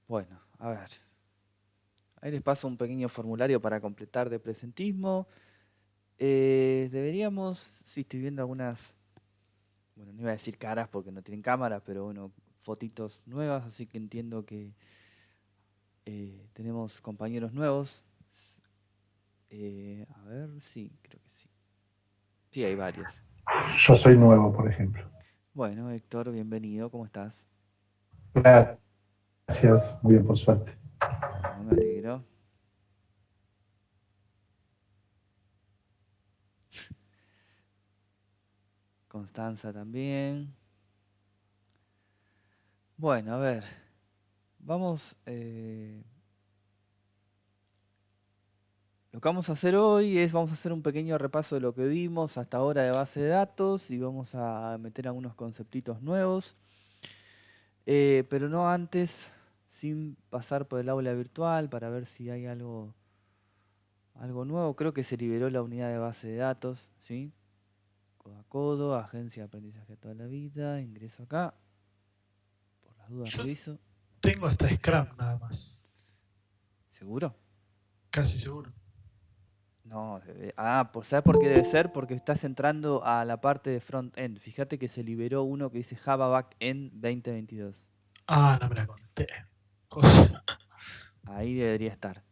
Bueno, a ver. Ahí les paso un pequeño formulario para completar de presentismo. Deberíamos, sí, estoy viendo algunas, bueno, no iba a decir caras porque no tienen cámara, pero bueno, fotitos nuevas, así que entiendo que tenemos compañeros nuevos. A ver, sí, creo que sí. Sí, hay varios. Yo soy nuevo, por ejemplo. Bueno, Héctor, bienvenido, ¿cómo estás? Gracias, muy bien, por suerte. Bueno, me alegro. Constanza también. Bueno, a ver, vamos. Lo que vamos a hacer hoy es, vamos a hacer un pequeño repaso de lo que vimos hasta ahora de base de datos y vamos a meter algunos conceptitos nuevos, pero no antes, sin pasar por el aula virtual para ver si hay algo nuevo. Creo que se liberó la unidad de base de datos, ¿sí? Codo a codo, agencia de aprendizaje toda la vida, ingreso acá, por las dudas Yo reviso. tengo hasta Scrum nada más, ¿Seguro? casi seguro. No, ¿sabes por qué debe ser? Porque estás entrando a la parte de front-end. Fíjate que se liberó uno que dice Java Backend 2022. Ah, no me la conté. Cosa. Ahí debería estar.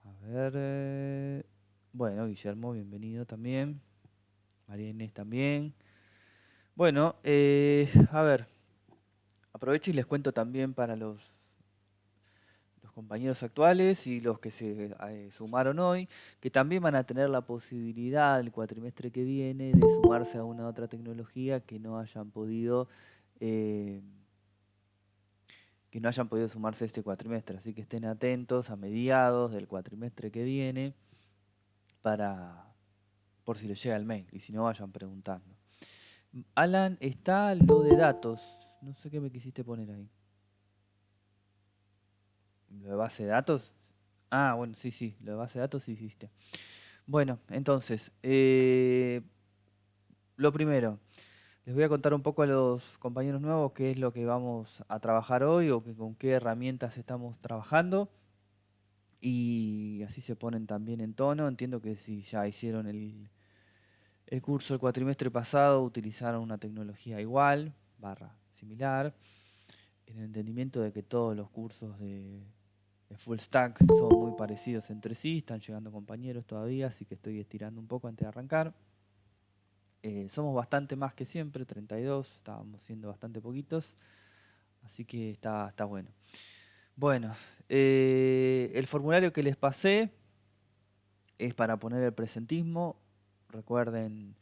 A ver. Bueno, Guillermo, bienvenido también. María Inés también. Bueno, a ver, aprovecho y les cuento también para los compañeros actuales y los que se sumaron hoy, que también van a tener la posibilidad el cuatrimestre que viene de sumarse a una otra tecnología eh, que no hayan podido sumarse este cuatrimestre. Así que estén atentos a mediados del cuatrimestre que viene para por si les llega el mail y si no vayan preguntando. Alan, está lo de datos. No sé qué me quisiste poner ahí. ¿Lo de base de datos? Ah, bueno, sí, sí, lo de base de datos sí hiciste. Bueno, entonces, lo primero, les voy a contar un poco a los compañeros nuevos qué es lo que vamos a trabajar hoy o con qué herramientas estamos trabajando y así se ponen también en tono. Entiendo que si ya hicieron el curso el cuatrimestre pasado, utilizaron una tecnología igual, barra similar, en el entendimiento de que todos los cursos de Full Stack son muy parecidos entre sí, están llegando compañeros todavía, así que estoy estirando un poco antes de arrancar. Somos bastante más que siempre, 32, estábamos siendo bastante poquitos, así que está bueno. Bueno, el formulario que les pasé es para poner el presentismo. Recuerden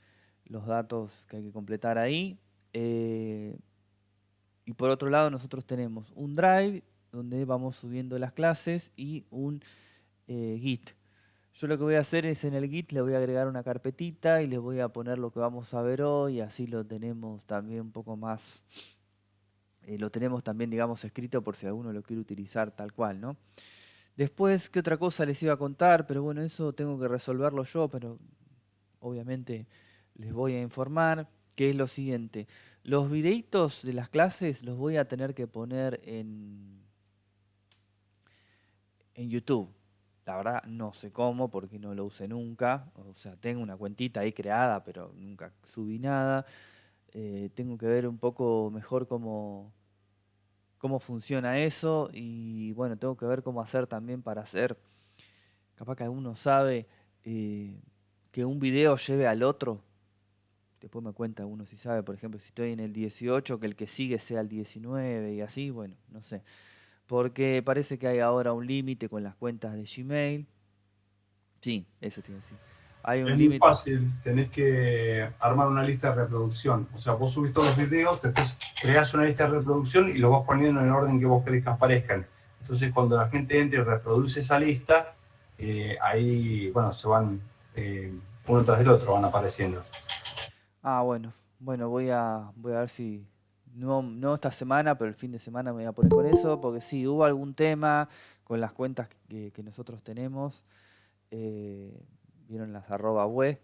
los datos que hay que completar ahí. Eh, y por otro lado, nosotros tenemos un Drive donde vamos subiendo las clases y un Git. Yo lo que voy a hacer es en el Git le voy a agregar una carpetita y le voy a poner lo que vamos a ver hoy, así lo tenemos también un poco más, lo tenemos también, digamos, escrito por si alguno lo quiere utilizar tal cual, ¿no? Después, ¿qué otra cosa les iba a contar? Pero bueno, eso tengo que resolverlo yo, pero obviamente les voy a informar, que es lo siguiente. Los videitos de las clases los voy a tener que poner en YouTube. La verdad no sé cómo porque no lo usé nunca. O sea, tengo una cuentita ahí creada, pero nunca subí nada. Tengo que ver un poco mejor cómo funciona eso y bueno, tengo que ver cómo hacer también para hacer, capaz que alguno sabe eh, que un video lleve al otro. Después me cuenta uno si sabe, por ejemplo, si estoy en el 18, que el que sigue sea el 19 y así, bueno, no sé. Porque parece que hay ahora un límite con las cuentas de Gmail. Sí, eso te iba a decir. Hay un Es muy límite. fácil, tenés que armar una lista de reproducción. O sea, vos subís todos los videos, después creás una lista de reproducción y los vas poniendo en el orden que vos querés que aparezcan. Entonces, cuando la gente entre y reproduce esa lista, ahí, bueno, se van uno tras del otro, van apareciendo. Ah, bueno. Bueno, voy a ver si. No esta semana, pero el fin de semana me voy a poner con eso, porque sí, hubo algún tema con las cuentas que nosotros tenemos. eh, Vieron las @web.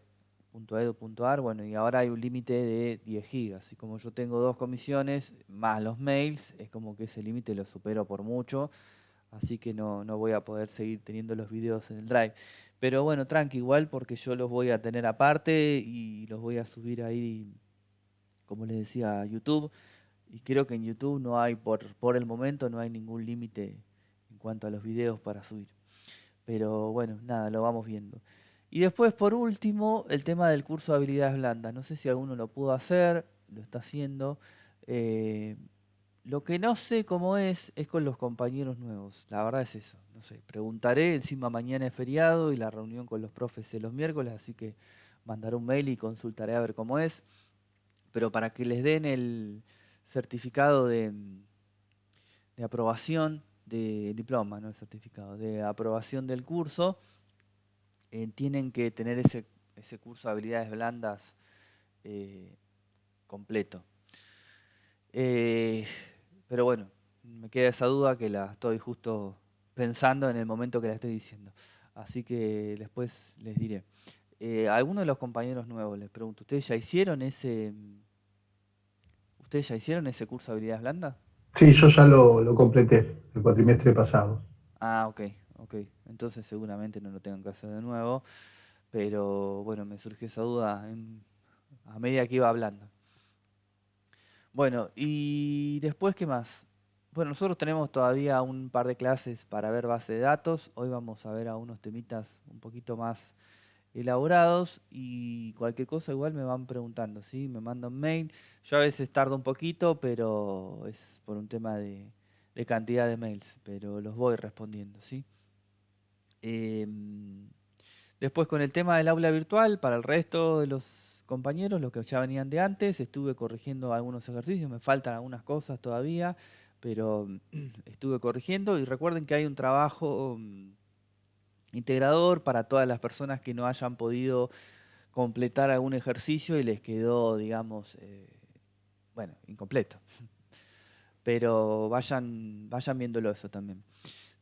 .edu.ar, bueno, y ahora hay un límite de 10 gigas. Y como yo tengo 2 comisiones, más los mails, es como que ese límite lo supero por mucho. Así que no voy a poder seguir teniendo los videos en el Drive. Pero bueno, tranqui, igual porque yo los voy a tener aparte y los voy a subir ahí, como les decía, a YouTube. Y creo que en YouTube no hay, por el momento, no hay ningún límite en cuanto a los videos para subir. Pero bueno, nada, lo vamos viendo. Y después, por último, el tema del curso de habilidades blandas. No sé si alguno lo pudo hacer, lo está haciendo. Eh, lo que no sé cómo es con los compañeros nuevos. La verdad es eso. No sé, preguntaré. Encima mañana es feriado y la reunión con los profes es los miércoles, así que mandaré un mail y consultaré a ver cómo es. Pero para que les den el certificado de aprobación de diploma, no el certificado, de aprobación del curso, tienen que tener ese curso de habilidades blandas eh, completo. Pero bueno, me queda esa duda que la estoy justo pensando en el momento que la estoy diciendo. Así que después les diré. A alguno de los compañeros nuevos les pregunto, ¿ustedes ya hicieron ese curso de habilidades blandas? Sí, yo ya lo completé el cuatrimestre pasado. Ah, ok, ok. Entonces seguramente no lo tengan que hacer de nuevo. Pero bueno, me surgió esa duda a medida que iba hablando. Bueno, y después, ¿qué más? Bueno, nosotros tenemos todavía un par de clases para ver base de datos. Hoy vamos a ver a unos temitas un poquito más elaborados y cualquier cosa igual me van preguntando, ¿sí? Me mandan mail. Yo a veces tardo un poquito, pero es por un tema de cantidad de mails, pero los voy respondiendo, ¿sí? Em, Después con el tema del aula virtual, para el resto de los compañeros, los que ya venían de antes, estuve corrigiendo algunos ejercicios, me faltan algunas cosas todavía, pero estuve corrigiendo y recuerden que hay un trabajo integrador para todas las personas que no hayan podido completar algún ejercicio y les quedó, digamos, bueno, incompleto. Pero vayan viéndolo eso también.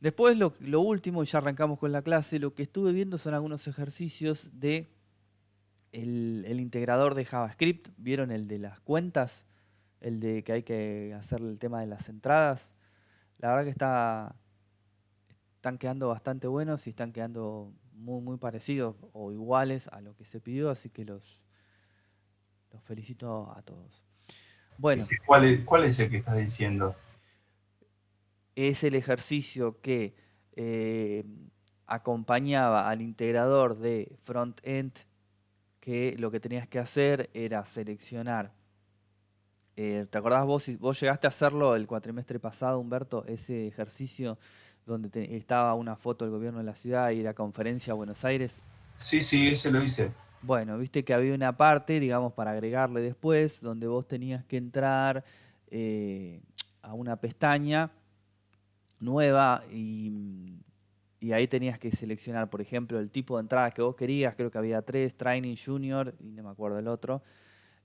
Después lo último, y ya arrancamos con la clase, lo que estuve viendo son algunos ejercicios de el integrador de JavaScript. ¿Vieron el de las cuentas? El de que hay que hacer el tema de las entradas. La verdad que están quedando bastante buenos y están quedando muy parecidos o iguales a lo que se pidió, así que los felicito a todos. Bueno, ¿Cuál es el que estás diciendo? es el ejercicio que eh, acompañaba al integrador de front-end, que lo que tenías que hacer era seleccionar. ¿Te acordás vos llegaste a hacerlo el cuatrimestre pasado, Humberto, ese ejercicio donde estaba una foto del gobierno de la ciudad y la conferencia a Buenos Aires? Sí, sí, ese lo hice. Bueno, viste que había una parte, digamos, para agregarle después, donde vos tenías que entrar a una pestaña nueva y ahí tenías que seleccionar, por ejemplo, el tipo de entrada que vos querías. Creo que había 3, Training Junior y no me acuerdo el otro.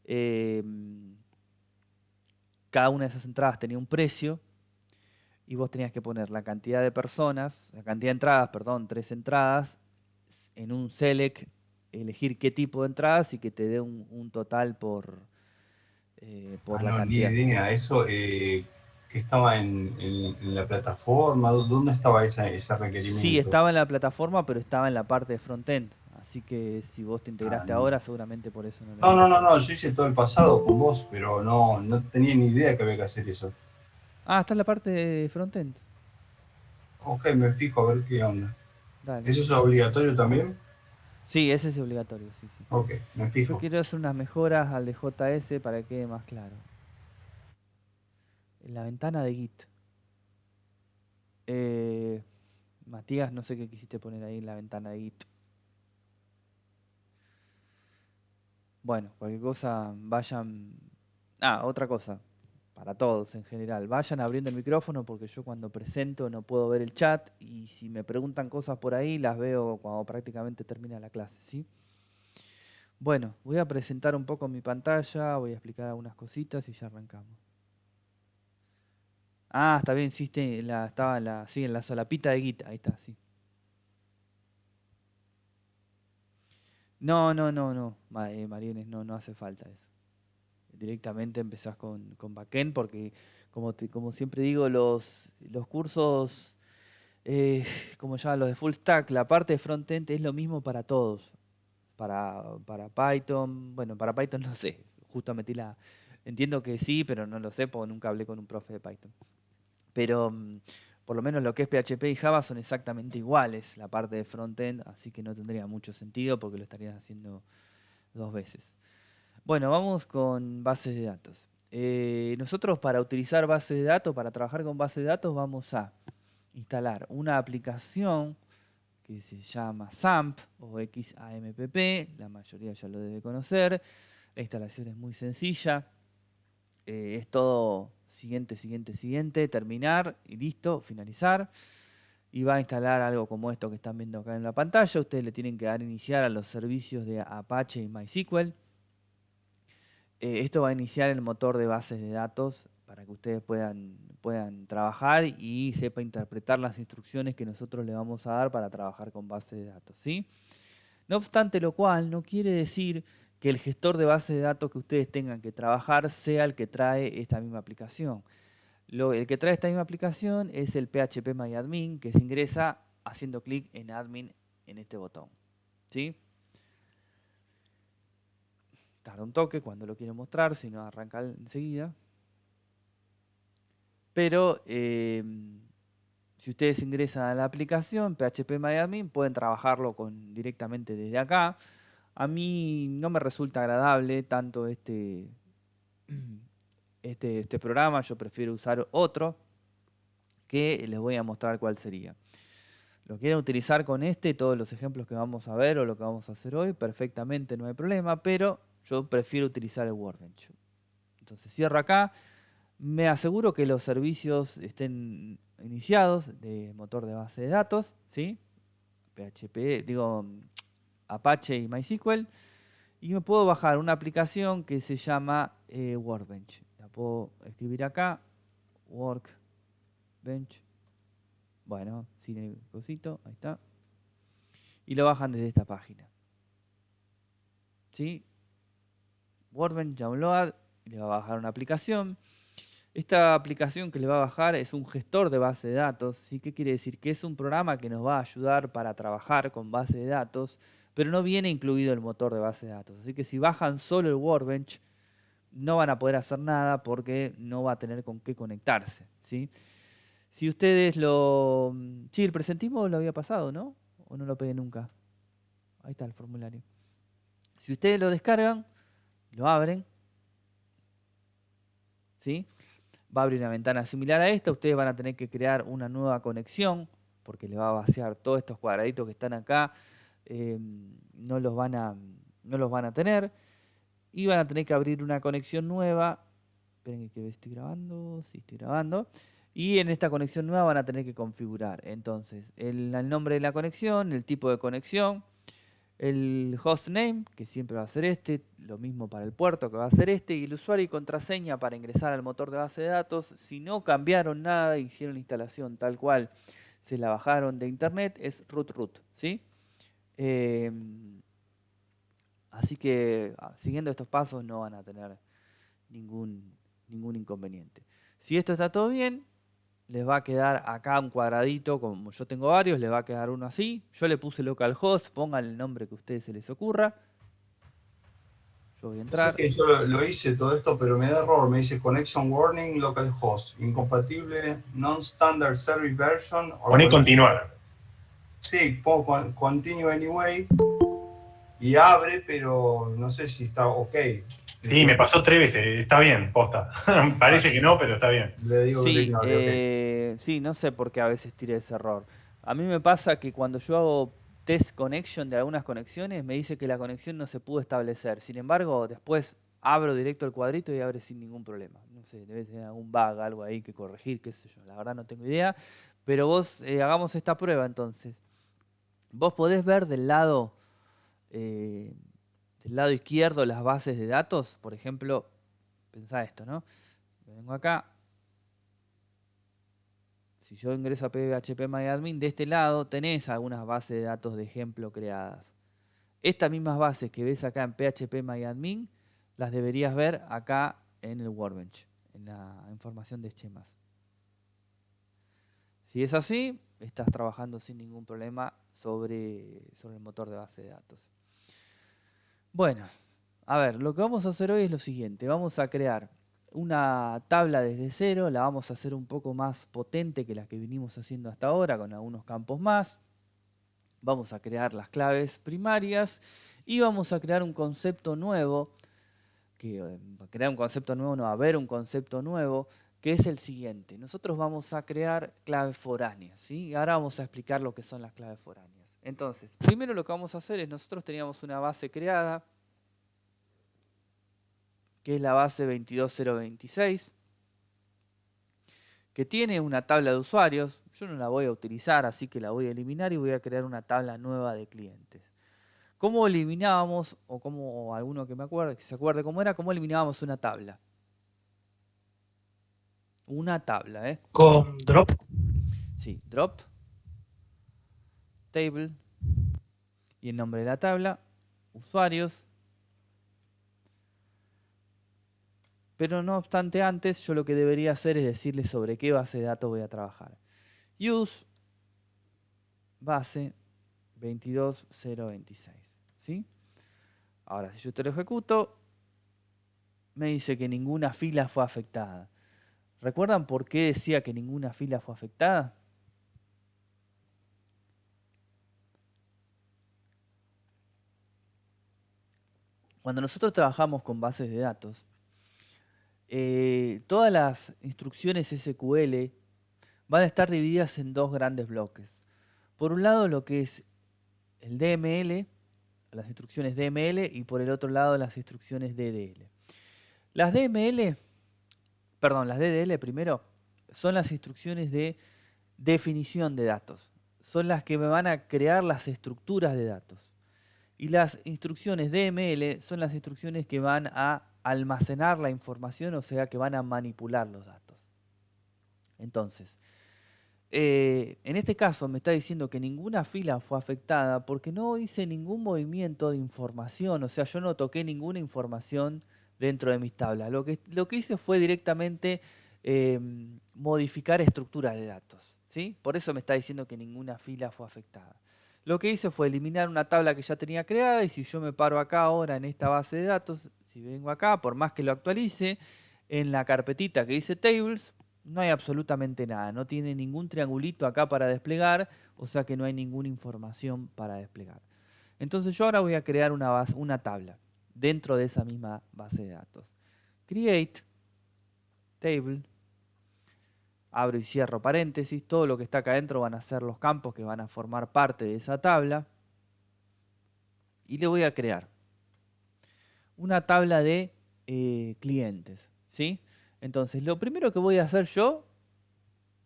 Eh, Cada una de esas entradas tenía un precio y vos tenías que poner la cantidad de personas, la cantidad de entradas, perdón, 3 entradas, en un select, elegir qué tipo de entradas y que te dé un total por la No, ni cantidad. idea. Eso que estaba en la plataforma, ¿dónde estaba ese Sí, requerimiento? estaba en la plataforma, pero estaba en la parte de frontend. Así que si vos te Ah, integraste no. ahora, seguramente por eso no lo No, no, viste. no, no, yo hice todo el pasado con vos, pero no tenía ni idea que había que hacer eso. Ah, está en la parte de frontend. Ok, me fijo a ver qué onda. Dale. ¿Eso es obligatorio también? Sí, ese es obligatorio, sí, sí. Ok, me Yo fijo. quiero hacer unas mejoras al de JS para que quede más claro. En la ventana de Git. Eh, Matías, no sé qué quisiste poner ahí en la ventana de Git. Bueno, cualquier cosa, vayan... Ah, otra cosa, para todos en general. Vayan abriendo el micrófono porque yo cuando presento no puedo ver el chat y si me preguntan cosas por ahí las veo cuando prácticamente termina la clase, ¿sí? Bueno, voy a presentar un poco mi pantalla, voy a explicar algunas cositas y ya arrancamos. Ah, está bien, sí, estaba sí, en la solapita de Git, ahí está, sí. No, Marines, no hace falta eso. Directamente empezás con backend porque, como siempre digo, los cursos, como ya los de full stack, la parte de frontend es lo mismo para todos. Para Python, bueno, para Python no sé, justo entiendo que sí, pero no lo sé porque nunca hablé con un profe de Python. Pero por lo menos lo que es PHP y Java son exactamente iguales, la parte de frontend, así que no tendría mucho sentido porque lo estarías haciendo dos veces. Bueno, vamos con bases de datos. Nosotros para utilizar bases de datos, para trabajar con bases de datos, vamos a instalar una aplicación que se llama XAMPP o XAMPP, la mayoría ya lo debe conocer. La instalación es muy sencilla, es todo siguiente, terminar y listo, finalizar. Y va a instalar algo como esto que están viendo acá en la pantalla. Ustedes le tienen que dar iniciar a los servicios de Apache y MySQL. Esto va a iniciar el motor de bases de datos para que ustedes puedan trabajar y sepa interpretar las instrucciones que nosotros le vamos a dar para trabajar con bases de datos, ¿sí? No obstante lo cual, no quiere decir que el gestor de bases de datos que ustedes tengan que trabajar sea el que trae esta misma aplicación. El que trae esta misma aplicación es el phpMyAdmin, que se ingresa haciendo clic en Admin en este botón, ¿sí? Tarda un toque cuando lo quiero mostrar, si no arranca enseguida. Pero si ustedes ingresan a la aplicación phpMyAdmin, pueden trabajarlo directamente desde acá. A mí no me resulta agradable tanto este programa, yo prefiero usar otro que les voy a mostrar cuál sería. Lo quieren utilizar con todos los ejemplos que vamos a ver o lo que vamos a hacer hoy, perfectamente, no hay problema, pero yo prefiero utilizar el Workbench. Entonces cierro acá, me aseguro que los servicios estén iniciados de motor de base de datos, ¿sí? PHP, Apache y MySQL, y me puedo bajar una aplicación que se llama Workbench. La puedo escribir acá, Workbench. Bueno, sin el cosito, ahí está. Y lo bajan desde esta página. ¿Sí? Workbench Download, y le va a bajar una aplicación. Esta aplicación que le va a bajar es un gestor de base de datos. ¿Sí? ¿Qué quiere decir? Que es un programa que nos va a ayudar para trabajar con base de datos, pero no viene incluido el motor de base de datos. Así que si bajan solo el Workbench, no van a poder hacer nada porque no va a tener con qué conectarse, ¿sí? Si ustedes Sí, el presentismo lo había pasado, ¿no? ¿O no lo pegué nunca? Ahí está el formulario. Si ustedes lo descargan, lo abren, ¿sí? Va a abrir una ventana similar a esta. Ustedes van a tener que crear una nueva conexión porque le va a vaciar todos estos cuadraditos que están acá. No los van a tener. Y van a tener que abrir una conexión nueva. Esperen que estoy grabando. Sí, estoy grabando. Y en esta conexión nueva van a tener que configurar. Entonces, el nombre de la conexión, el tipo de conexión, el hostname, que siempre va a ser lo mismo para el puerto, que va a ser y el usuario y contraseña para ingresar al motor de base de datos. Si no cambiaron nada, hicieron la instalación tal cual se la bajaron de internet, es root, ¿sí? Así que siguiendo estos pasos no van a tener ningún inconveniente. Si esto está todo bien, les va a quedar acá un cuadradito, como yo tengo varios, les va a quedar uno así. Yo le puse localhost, pongan el nombre que a ustedes se les ocurra. Yo voy a Yo sé entrar. que yo lo hice todo esto, pero me da error. Me dice connection warning localhost, incompatible, non-standard service version. Poné continuar. Sí, pongo continue anyway y abre, pero no sé si está ok. Sí, me pasó 3 veces. Está bien, posta. Parece que no, pero está bien. Le digo que Sí, ignore, ok. sí, no sé por qué a veces tira ese error. A mí me pasa que cuando yo hago test connection de algunas conexiones, me dice que la conexión no se pudo establecer. Sin embargo, después abro directo el cuadrito y abre sin ningún problema. No sé, debe tener algún bug, algo ahí que corregir, qué sé yo. La verdad no tengo idea. Pero vos, hagamos esta prueba entonces. Vos podés ver eh, del lado izquierdo las bases de datos. Por ejemplo, pensá esto, ¿no? Vengo acá. Si yo ingreso a phpMyAdmin, de este lado tenés algunas bases de datos de ejemplo creadas. Estas mismas bases que ves acá en phpMyAdmin, las deberías ver acá en el Workbench, en la información de esquemas. Si es así, estás trabajando sin ningún problema sobre el motor de base de datos. Bueno, a ver, lo que vamos a hacer hoy es lo siguiente. Vamos a crear una tabla desde cero, la vamos a hacer un poco más potente que la que vinimos haciendo hasta ahora, con algunos campos más. Vamos a crear las claves primarias y vamos a crear un concepto nuevo, no, a ver un concepto nuevo, que es el siguiente. Nosotros vamos a crear claves foráneas, ¿sí? Ahora vamos a explicar lo que son las claves foráneas. Entonces, primero lo que vamos a hacer es, nosotros teníamos una base creada, que es la base 22026, que tiene una tabla de usuarios. Yo no la voy a utilizar, así que la voy a eliminar y voy a crear una tabla nueva de clientes. ¿Cómo eliminábamos, o alguno que se acuerde cómo era, cómo eliminábamos una tabla? Una tabla, ¿eh? Con drop. Sí, drop, table, y el nombre de la tabla, usuarios. Pero no obstante, antes yo lo que debería hacer es decirle sobre qué base de datos voy a trabajar. Use base 22026. ¿Sí? Ahora, si yo te lo ejecuto, me dice que ninguna fila fue afectada. ¿Recuerdan por qué decía que ninguna fila fue afectada? Cuando nosotros trabajamos con bases de datos, todas las instrucciones SQL van a estar divididas en dos grandes bloques. Por un lado, lo que es el DML, las instrucciones DML, y por el otro lado las instrucciones DDL. Las DDL primero, son las instrucciones de definición de datos. Son las que me van a crear las estructuras de datos. Y las instrucciones DML son las instrucciones que van a almacenar la información, o sea que van a manipular los datos. Entonces, en este caso me está diciendo que ninguna fila fue afectada porque no hice ningún movimiento de información, o sea, yo no toqué ninguna información dentro de mis tablas. Lo que hice fue directamente modificar estructuras de datos, ¿sí? Por eso me está diciendo que ninguna fila fue afectada. Lo que hice fue eliminar una tabla que ya tenía creada, y si yo me paro acá ahora en esta base de datos, si vengo acá, por más que lo actualice, en la carpetita que dice Tables, no hay absolutamente nada, no tiene ningún triangulito acá para desplegar, o sea que no hay ninguna información para desplegar. Entonces yo ahora voy a crear una tabla dentro de esa misma base de datos. Create Table, abro y cierro paréntesis, todo lo que está acá adentro van a ser los campos que van a formar parte de esa tabla, y le voy a crear una tabla de clientes, ¿sí? Entonces, lo primero que voy a hacer yo,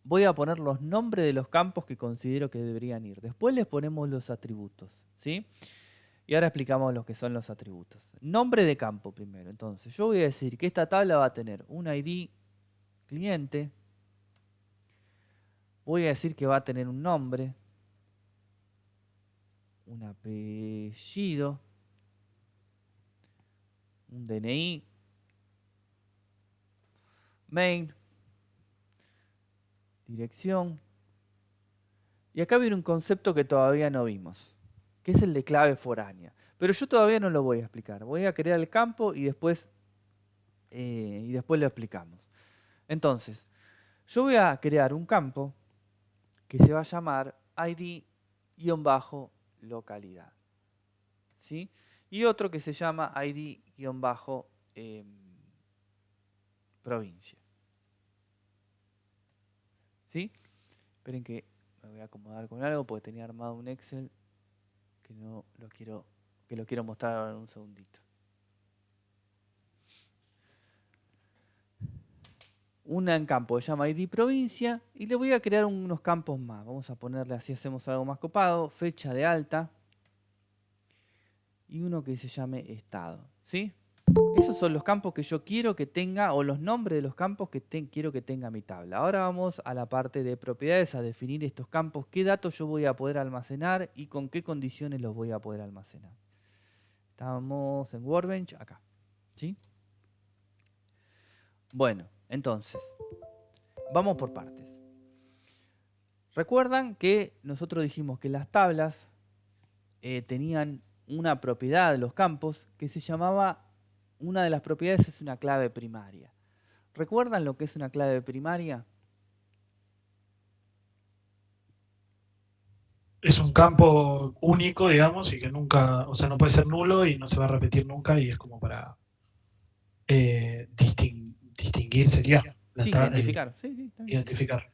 voy a poner los nombres de los campos que considero que deberían ir. Después les ponemos los atributos, ¿sí? Y ahora explicamos lo que son los atributos. Nombre de campo primero. Entonces, yo voy a decir que esta tabla va a tener un ID cliente. Voy a decir que va a tener un nombre, un apellido, un DNI, main, dirección. Y acá viene un concepto que todavía no vimos, que es el de clave foránea. Pero yo todavía no lo voy a explicar. Voy a crear el campo y después lo explicamos. Entonces, yo voy a crear un campo que se va a llamar ID-localidad. ¿Sí? Y otro que se llama ID-provincia. ¿Sí? Esperen que me voy a acomodar con algo porque tenía armado un Excel que no lo quiero, que lo quiero mostrar ahora en un segundito. Una en campo se llama ID provincia y le voy a crear unos campos más. Vamos a ponerle, así hacemos algo más copado, fecha de alta y uno que se llame estado. ¿Sí? Esos son los campos que yo quiero que tenga, o los nombres de los campos que quiero que tenga mi tabla. Ahora vamos a la parte de propiedades, a definir estos campos, qué datos yo voy a poder almacenar y con qué condiciones los voy a poder almacenar. Estamos en Workbench, acá. ¿Sí? Bueno, entonces, vamos por partes. Recuerdan que nosotros dijimos que las tablas tenían una propiedad de los campos que se llamaba, una de las propiedades es una clave primaria. ¿Recuerdan lo que es una clave primaria? Es un campo único, digamos, y que nunca, o sea, no puede ser nulo y no se va a repetir nunca y es como para distinguir, sería Sí, identificar. Sí, sí, está bien. identificar.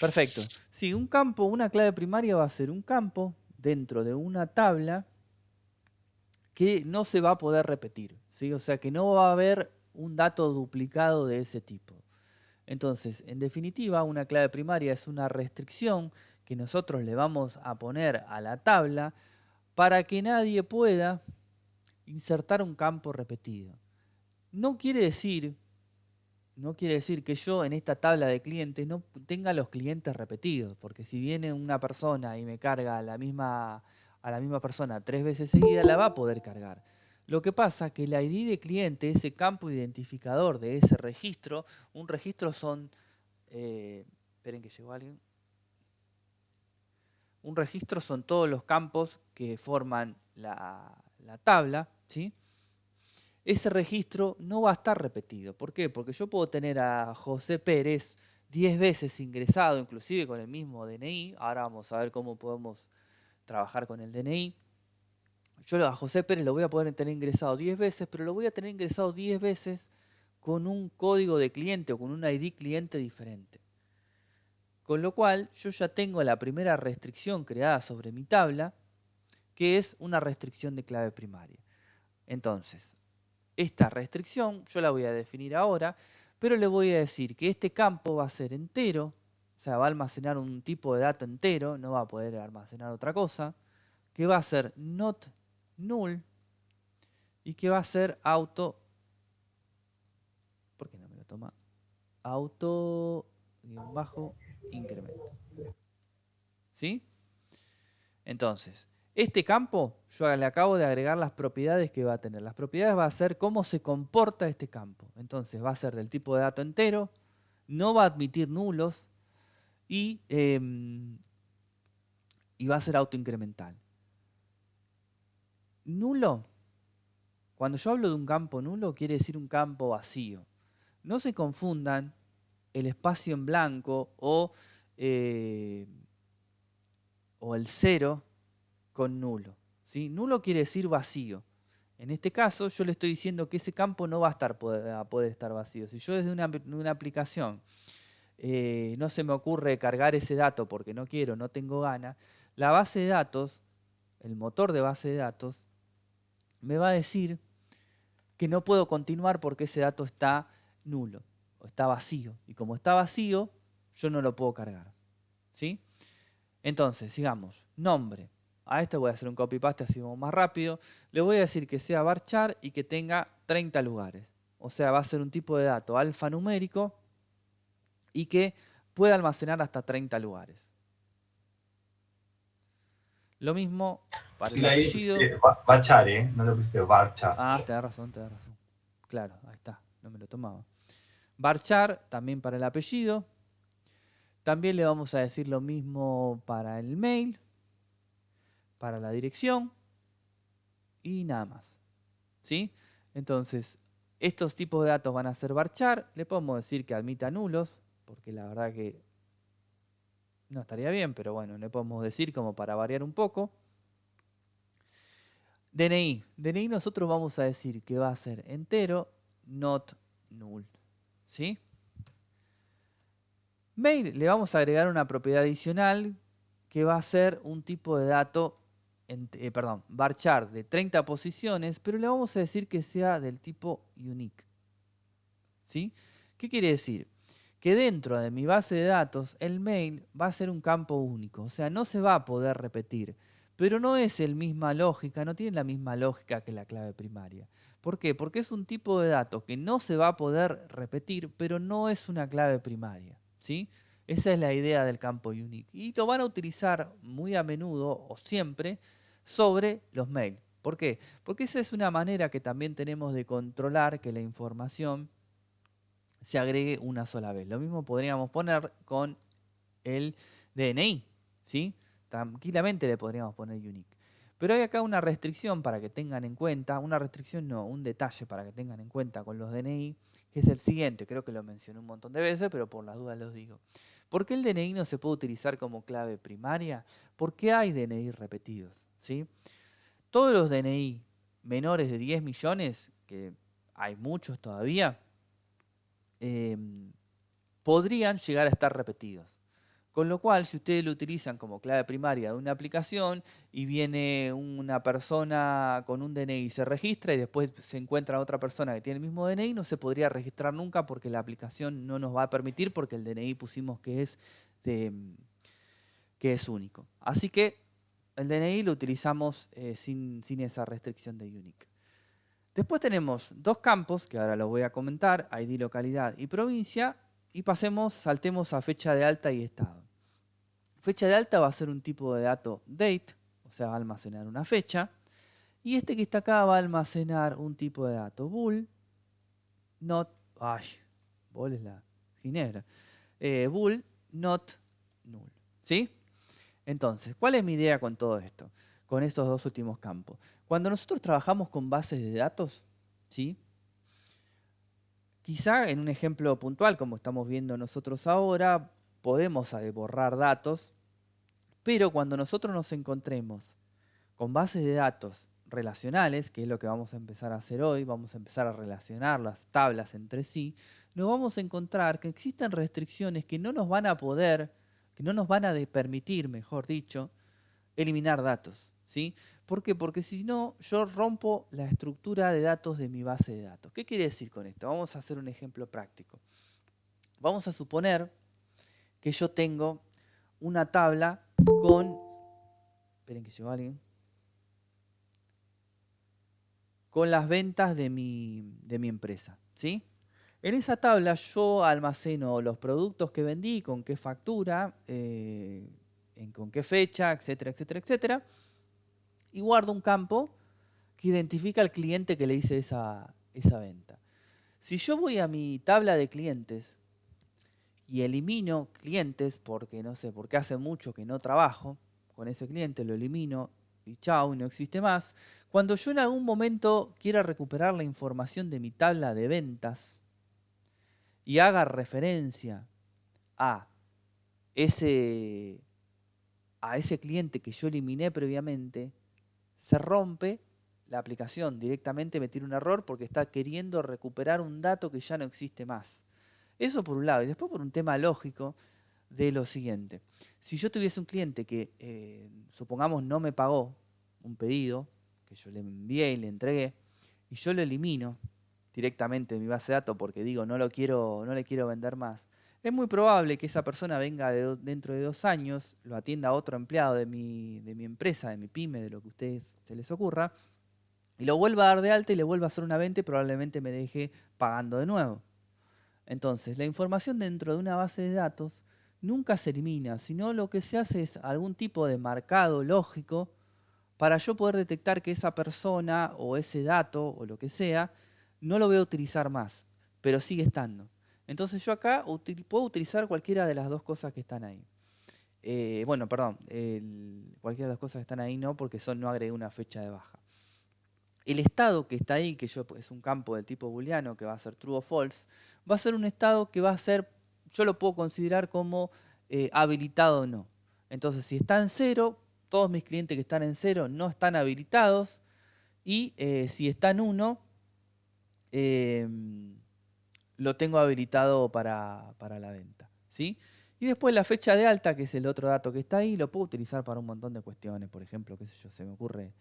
Perfecto. Sí, un campo, una clave primaria va a ser un campo dentro de una tabla que no se va a poder repetir, ¿sí? O sea que no va a haber un dato duplicado de ese tipo. Entonces, en definitiva, una clave primaria es una restricción que nosotros le vamos a poner a la tabla para que nadie pueda insertar un campo repetido. No quiere decir que yo en esta tabla de clientes no tenga los clientes repetidos, porque si viene una persona y me carga a la misma persona 3 veces seguidas, la va a poder cargar. Lo que pasa es que el ID de cliente, ese campo identificador de ese registro, un registro son... esperen que llegó alguien. Un registro son todos los campos que forman la tabla, ¿sí? Ese registro no va a estar repetido. ¿Por qué? Porque yo puedo tener a José Pérez 10 veces ingresado, inclusive con el mismo DNI. Ahora vamos a ver cómo podemos trabajar con el DNI. Yo a José Pérez lo voy a poder tener ingresado 10 veces, pero lo voy a tener ingresado 10 veces con un código de cliente o con un ID cliente diferente. Con lo cual, yo ya tengo la primera restricción creada sobre mi tabla, que es una restricción de clave primaria. Entonces, esta restricción yo la voy a definir ahora, pero le voy a decir que este campo va a ser entero, o sea, va a almacenar un tipo de dato entero, no va a poder almacenar otra cosa, que va a ser not null y que va a ser auto... ¿Por qué no me lo toma? Auto-incremento. ¿Sí? Entonces, este campo, yo le acabo de agregar las propiedades que va a tener. Las propiedades va a ser cómo se comporta este campo. Entonces, va a ser del tipo de dato entero, no va a admitir nulos y va a ser autoincremental. Nulo, cuando yo hablo de un campo nulo, quiere decir un campo vacío. No se confundan el espacio en blanco o el 0 con nulo. ¿Sí? Nulo quiere decir vacío. En este caso yo le estoy diciendo que ese campo no va a poder estar vacío. Si yo desde una aplicación no se me ocurre cargar ese dato porque no quiero, no tengo ganas, la base de datos, el motor de base de datos, me va a decir que no puedo continuar porque ese dato está nulo o está vacío. Y como está vacío, yo no lo puedo cargar. ¿Sí? Entonces, sigamos. Nombre. A esto voy a hacer un copy-paste así vamos más rápido. Le voy a decir que sea varchar y que tenga 30 lugares. O sea, va a ser un tipo de dato alfanumérico y que pueda almacenar hasta 30 lugares. Lo mismo para el apellido. Varchar, no lo pusiste varchar. Ah, tenés razón. Claro, ahí está. No me lo tomaba. Varchar también para el apellido. También le vamos a decir lo mismo para el mail, para la dirección y nada más. ¿Sí? Entonces, estos tipos de datos van a ser varchar. Le podemos decir que admita nulos, porque la verdad que no estaría bien, pero bueno, le podemos decir como para variar un poco. DNI. DNI nosotros vamos a decir que va a ser entero, not null. ¿Sí? Mail le vamos a agregar una propiedad adicional que va a ser un tipo de dato, varchar de 30 posiciones, pero le vamos a decir que sea del tipo unique. ¿Sí? ¿Qué quiere decir? Que dentro de mi base de datos el mail va a ser un campo único, o sea, no se va a poder repetir, pero no es la misma lógica, no tiene la misma lógica que la clave primaria. ¿Por qué? Porque es un tipo de dato que no se va a poder repetir, pero no es una clave primaria. ¿Sí? Esa es la idea del campo unique. Y lo van a utilizar muy a menudo o siempre sobre los mails. ¿Por qué? Porque esa es una manera que también tenemos de controlar que la información se agregue una sola vez. Lo mismo podríamos poner con el DNI, ¿sí? Tranquilamente le podríamos poner unique. Pero hay acá una restricción para que tengan en cuenta, una restricción no, un detalle para que tengan en cuenta con los DNI, que es el siguiente, creo que lo mencioné un montón de veces, pero por las dudas los digo. ¿Por qué el DNI no se puede utilizar como clave primaria? Porque hay DNI repetidos, ¿sí? Todos los DNI menores de 10 millones, que hay muchos todavía, podrían llegar a estar repetidos. Con lo cual, si ustedes lo utilizan como clave primaria de una aplicación y viene una persona con un DNI y se registra y después se encuentra otra persona que tiene el mismo DNI, no se podría registrar nunca porque la aplicación no nos va a permitir porque el DNI pusimos que es único. Así que el DNI lo utilizamos sin esa restricción de unique. Después tenemos dos campos, que ahora los voy a comentar, ID, localidad y provincia, y saltemos a fecha de alta y estado. Fecha de alta va a ser un tipo de dato date, o sea, va a almacenar una fecha, y este que está acá va a almacenar un tipo de dato bool, not, bool es la ginebra, bool, not, null, ¿sí? Entonces, ¿cuál es mi idea con todo esto? Con estos dos últimos campos. Cuando nosotros trabajamos con bases de datos, ¿sí? Quizá en un ejemplo puntual, como estamos viendo nosotros ahora, podemos borrar datos, pero cuando nosotros nos encontremos con bases de datos relacionales, que es lo que vamos a empezar a hacer hoy, vamos a empezar a relacionar las tablas entre sí, nos vamos a encontrar que existen restricciones que no nos van a permitir, mejor dicho, eliminar datos, ¿sí? ¿Por qué? Porque si no, yo rompo la estructura de datos de mi base de datos. ¿Qué quiere decir con esto? Vamos a hacer un ejemplo práctico. Vamos a suponer que yo tengo una tabla con... Esperen que llegó alguien. Con las ventas de mi empresa, ¿sí? En esa tabla yo almaceno los productos que vendí, con qué factura, con qué fecha, etcétera, etcétera, etcétera. Y guardo un campo que identifica al cliente que le hice esa venta. Si yo voy a mi tabla de clientes y elimino clientes porque no sé, porque hace mucho que no trabajo con ese cliente, lo elimino y chau, no existe más. Cuando yo en algún momento quiera recuperar la información de mi tabla de ventas y haga referencia a ese cliente que yo eliminé previamente, se rompe la aplicación, directamente me tira un error porque está queriendo recuperar un dato que ya no existe más. Eso por un lado. Y después por un tema lógico de lo siguiente. Si yo tuviese un cliente que, supongamos, no me pagó un pedido que yo le envié y le entregué, y yo lo elimino directamente de mi base de datos porque digo no le quiero vender más, es muy probable que esa persona venga dentro de 2 años, lo atienda a otro empleado de mi empresa, de mi pyme, de lo que a ustedes se les ocurra, y lo vuelva a dar de alta y le vuelva a hacer una venta y probablemente me deje pagando de nuevo. Entonces, la información dentro de una base de datos nunca se elimina, sino lo que se hace es algún tipo de marcado lógico para yo poder detectar que esa persona o ese dato o lo que sea no lo voy a utilizar más, pero sigue estando. Entonces yo acá puedo utilizar cualquiera de las dos cosas que están ahí. Cualquiera de las cosas que están ahí no, porque no agregué una fecha de baja. El estado que está ahí, que es un campo del tipo booleano que va a ser true o false, va a ser un estado que va a ser, yo lo puedo considerar como habilitado o no. Entonces, si está en 0, todos mis clientes que están en 0 no están habilitados. Y si está en 1, lo tengo habilitado para la venta, ¿sí? Y después la fecha de alta, que es el otro dato que está ahí, lo puedo utilizar para un montón de cuestiones. Por ejemplo, qué sé yo, se me ocurre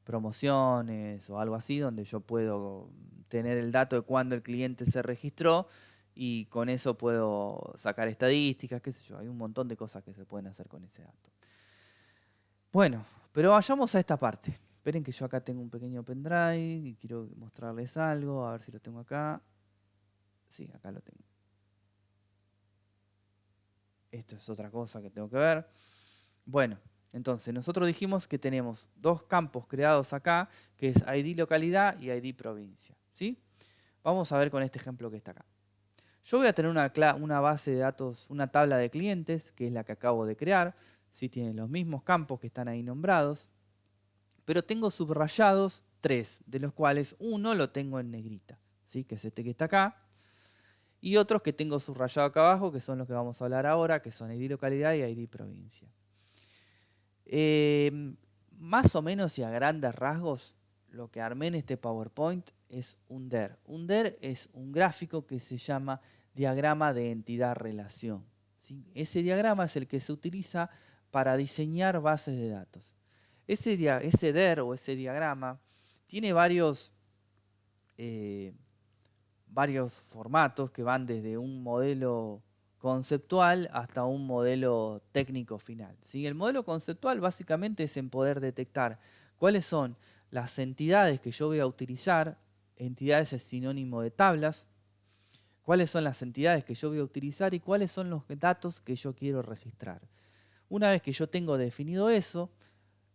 promociones o algo así, donde yo puedo tener el dato de cuándo el cliente se registró y con eso puedo sacar estadísticas, qué sé yo. Hay un montón de cosas que se pueden hacer con ese dato. Bueno, pero vayamos a esta parte. Esperen que yo acá tengo un pequeño pendrive y quiero mostrarles algo, a ver si lo tengo acá. Sí, acá lo tengo. Esto es otra cosa que tengo que ver. Bueno, Entonces, nosotros dijimos que tenemos dos campos creados acá, que es ID localidad y ID provincia, ¿sí? Vamos a ver con este ejemplo que está acá. Yo voy a tener una base de datos, una tabla de clientes, que es la que acabo de crear. ¿Sí? Tiene los mismos campos que están ahí nombrados, pero tengo subrayados 3, de los cuales uno lo tengo en negrita, ¿sí? Que es este que está acá, y otros que tengo subrayado acá abajo, que son los que vamos a hablar ahora, que son ID localidad y ID provincia. Más o menos y a grandes rasgos, lo que armé en este PowerPoint es un DER. Un DER es un gráfico que se llama diagrama de entidad-relación, ¿sí? Ese diagrama es el que se utiliza para diseñar bases de datos. Ese DER o ese diagrama tiene varios formatos que van desde un modelo conceptual hasta un modelo técnico final, ¿sí? El modelo conceptual básicamente es en poder detectar cuáles son las entidades que yo voy a utilizar. Entidades es sinónimo de tablas. Cuáles son las entidades que yo voy a utilizar y cuáles son los datos que yo quiero registrar. Una vez que yo tengo definido eso,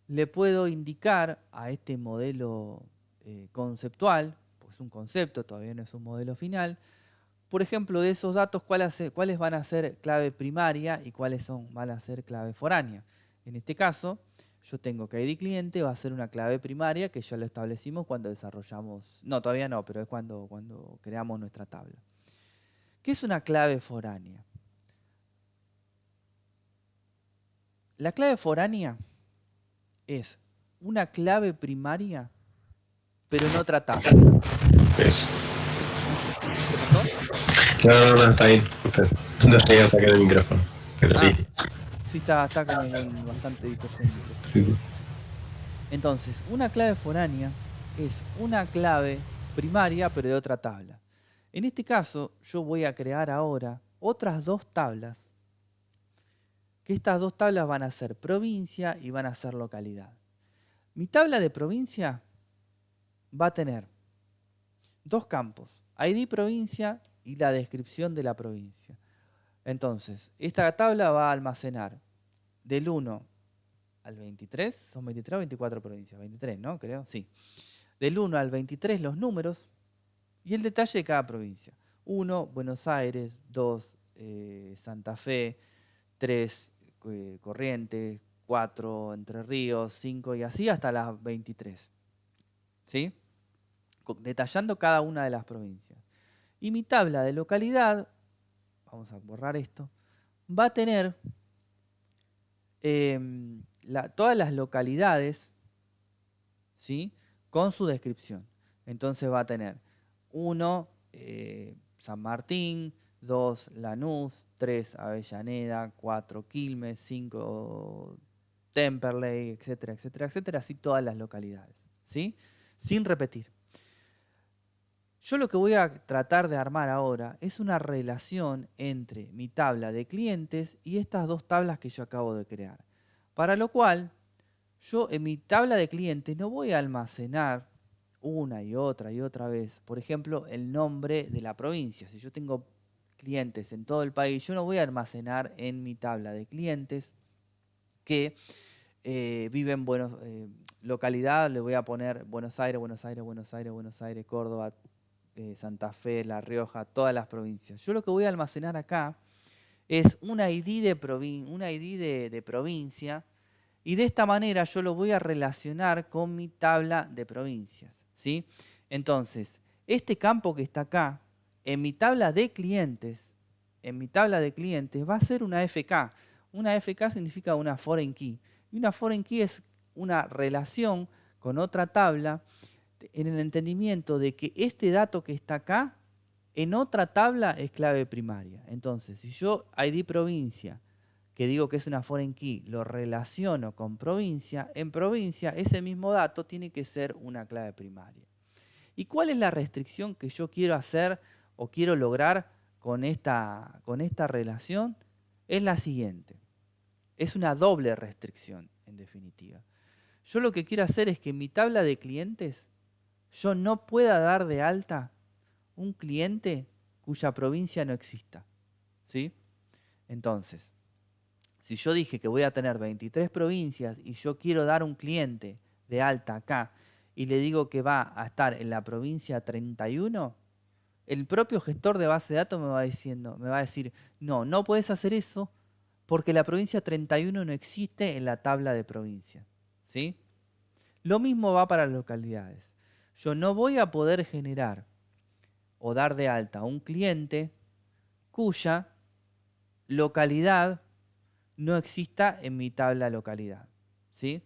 le puedo indicar a este modelo conceptual, pues es un concepto, todavía no es un modelo final, por ejemplo, de esos datos, cuáles van a ser clave primaria y cuáles van a ser clave foránea. En este caso, yo tengo que ID cliente va a ser una clave primaria que ya lo establecimos cuando desarrollamos, no, todavía no, pero es cuando creamos nuestra tabla. ¿Qué es una clave foránea? La clave foránea es una clave primaria, pero en otra tabla. Eso. ¿No? No, está bien. No te iba a sacar el micrófono. Pero Sí, está con bastante distorsión. sí. Entonces, una clave foránea es una clave primaria, pero de otra tabla. En este caso, yo voy a crear ahora otras dos tablas, que estas dos tablas van a ser provincia y van a ser localidad. Mi tabla de provincia va a tener dos campos, ID provincia y la descripción de la provincia. Entonces, esta tabla va a almacenar del 1 al 23, son 23 o 24 provincias, 23, ¿no? Creo, sí. Del 1 al 23 los números y el detalle de cada provincia. 1, Buenos Aires, 2, Santa Fe, 3, Corrientes, 4, Entre Ríos, 5 y así hasta las 23. ¿Sí? Detallando cada una de las provincias. Y mi tabla de localidad, vamos a borrar esto, va a tener todas las localidades, ¿sí? Con su descripción. Entonces va a tener 1, San Martín, 2, Lanús, 3, Avellaneda, 4, Quilmes, 5, Temperley, etcétera, etcétera, etcétera, así todas las localidades, ¿sí? Sin repetir. Yo lo que voy a tratar de armar ahora es una relación entre mi tabla de clientes y estas dos tablas que yo acabo de crear. Para lo cual, yo en mi tabla de clientes no voy a almacenar una y otra vez, por ejemplo, el nombre de la provincia. Si yo tengo clientes en todo el país, yo no voy a almacenar en mi tabla de clientes que viven localidad, le voy a poner Buenos Aires, Buenos Aires, Buenos Aires, Buenos Aires, Córdoba, Santa Fe, La Rioja, todas las provincias. Yo lo que voy a almacenar acá es un ID de provincia y de esta manera yo lo voy a relacionar con mi tabla de provincias, ¿sí? Entonces, este campo que está acá, en mi tabla de clientes, va a ser una FK. Una FK significa una foreign key. Y una foreign key es una relación con otra tabla en el entendimiento de que este dato que está acá, en otra tabla es clave primaria. Entonces, si yo ID provincia, que digo que es una foreign key, lo relaciono con provincia, en provincia ese mismo dato tiene que ser una clave primaria. ¿Y cuál es la restricción que yo quiero hacer o quiero lograr con esta relación? Es la siguiente. Es una doble restricción, en definitiva. Yo lo que quiero hacer es que en mi tabla de clientes yo no pueda dar de alta un cliente cuya provincia no exista, ¿sí? Entonces, Si yo dije que voy a tener 23 provincias y yo quiero dar un cliente de alta acá y le digo que va a estar en la provincia 31, el propio gestor de base de datos me va a decir, no, no puedes hacer eso porque la provincia 31 no existe en la tabla de provincias, ¿sí? Lo mismo va para las localidades. Yo no voy a poder generar o dar de alta a un cliente cuya localidad no exista en mi tabla localidad, ¿sí?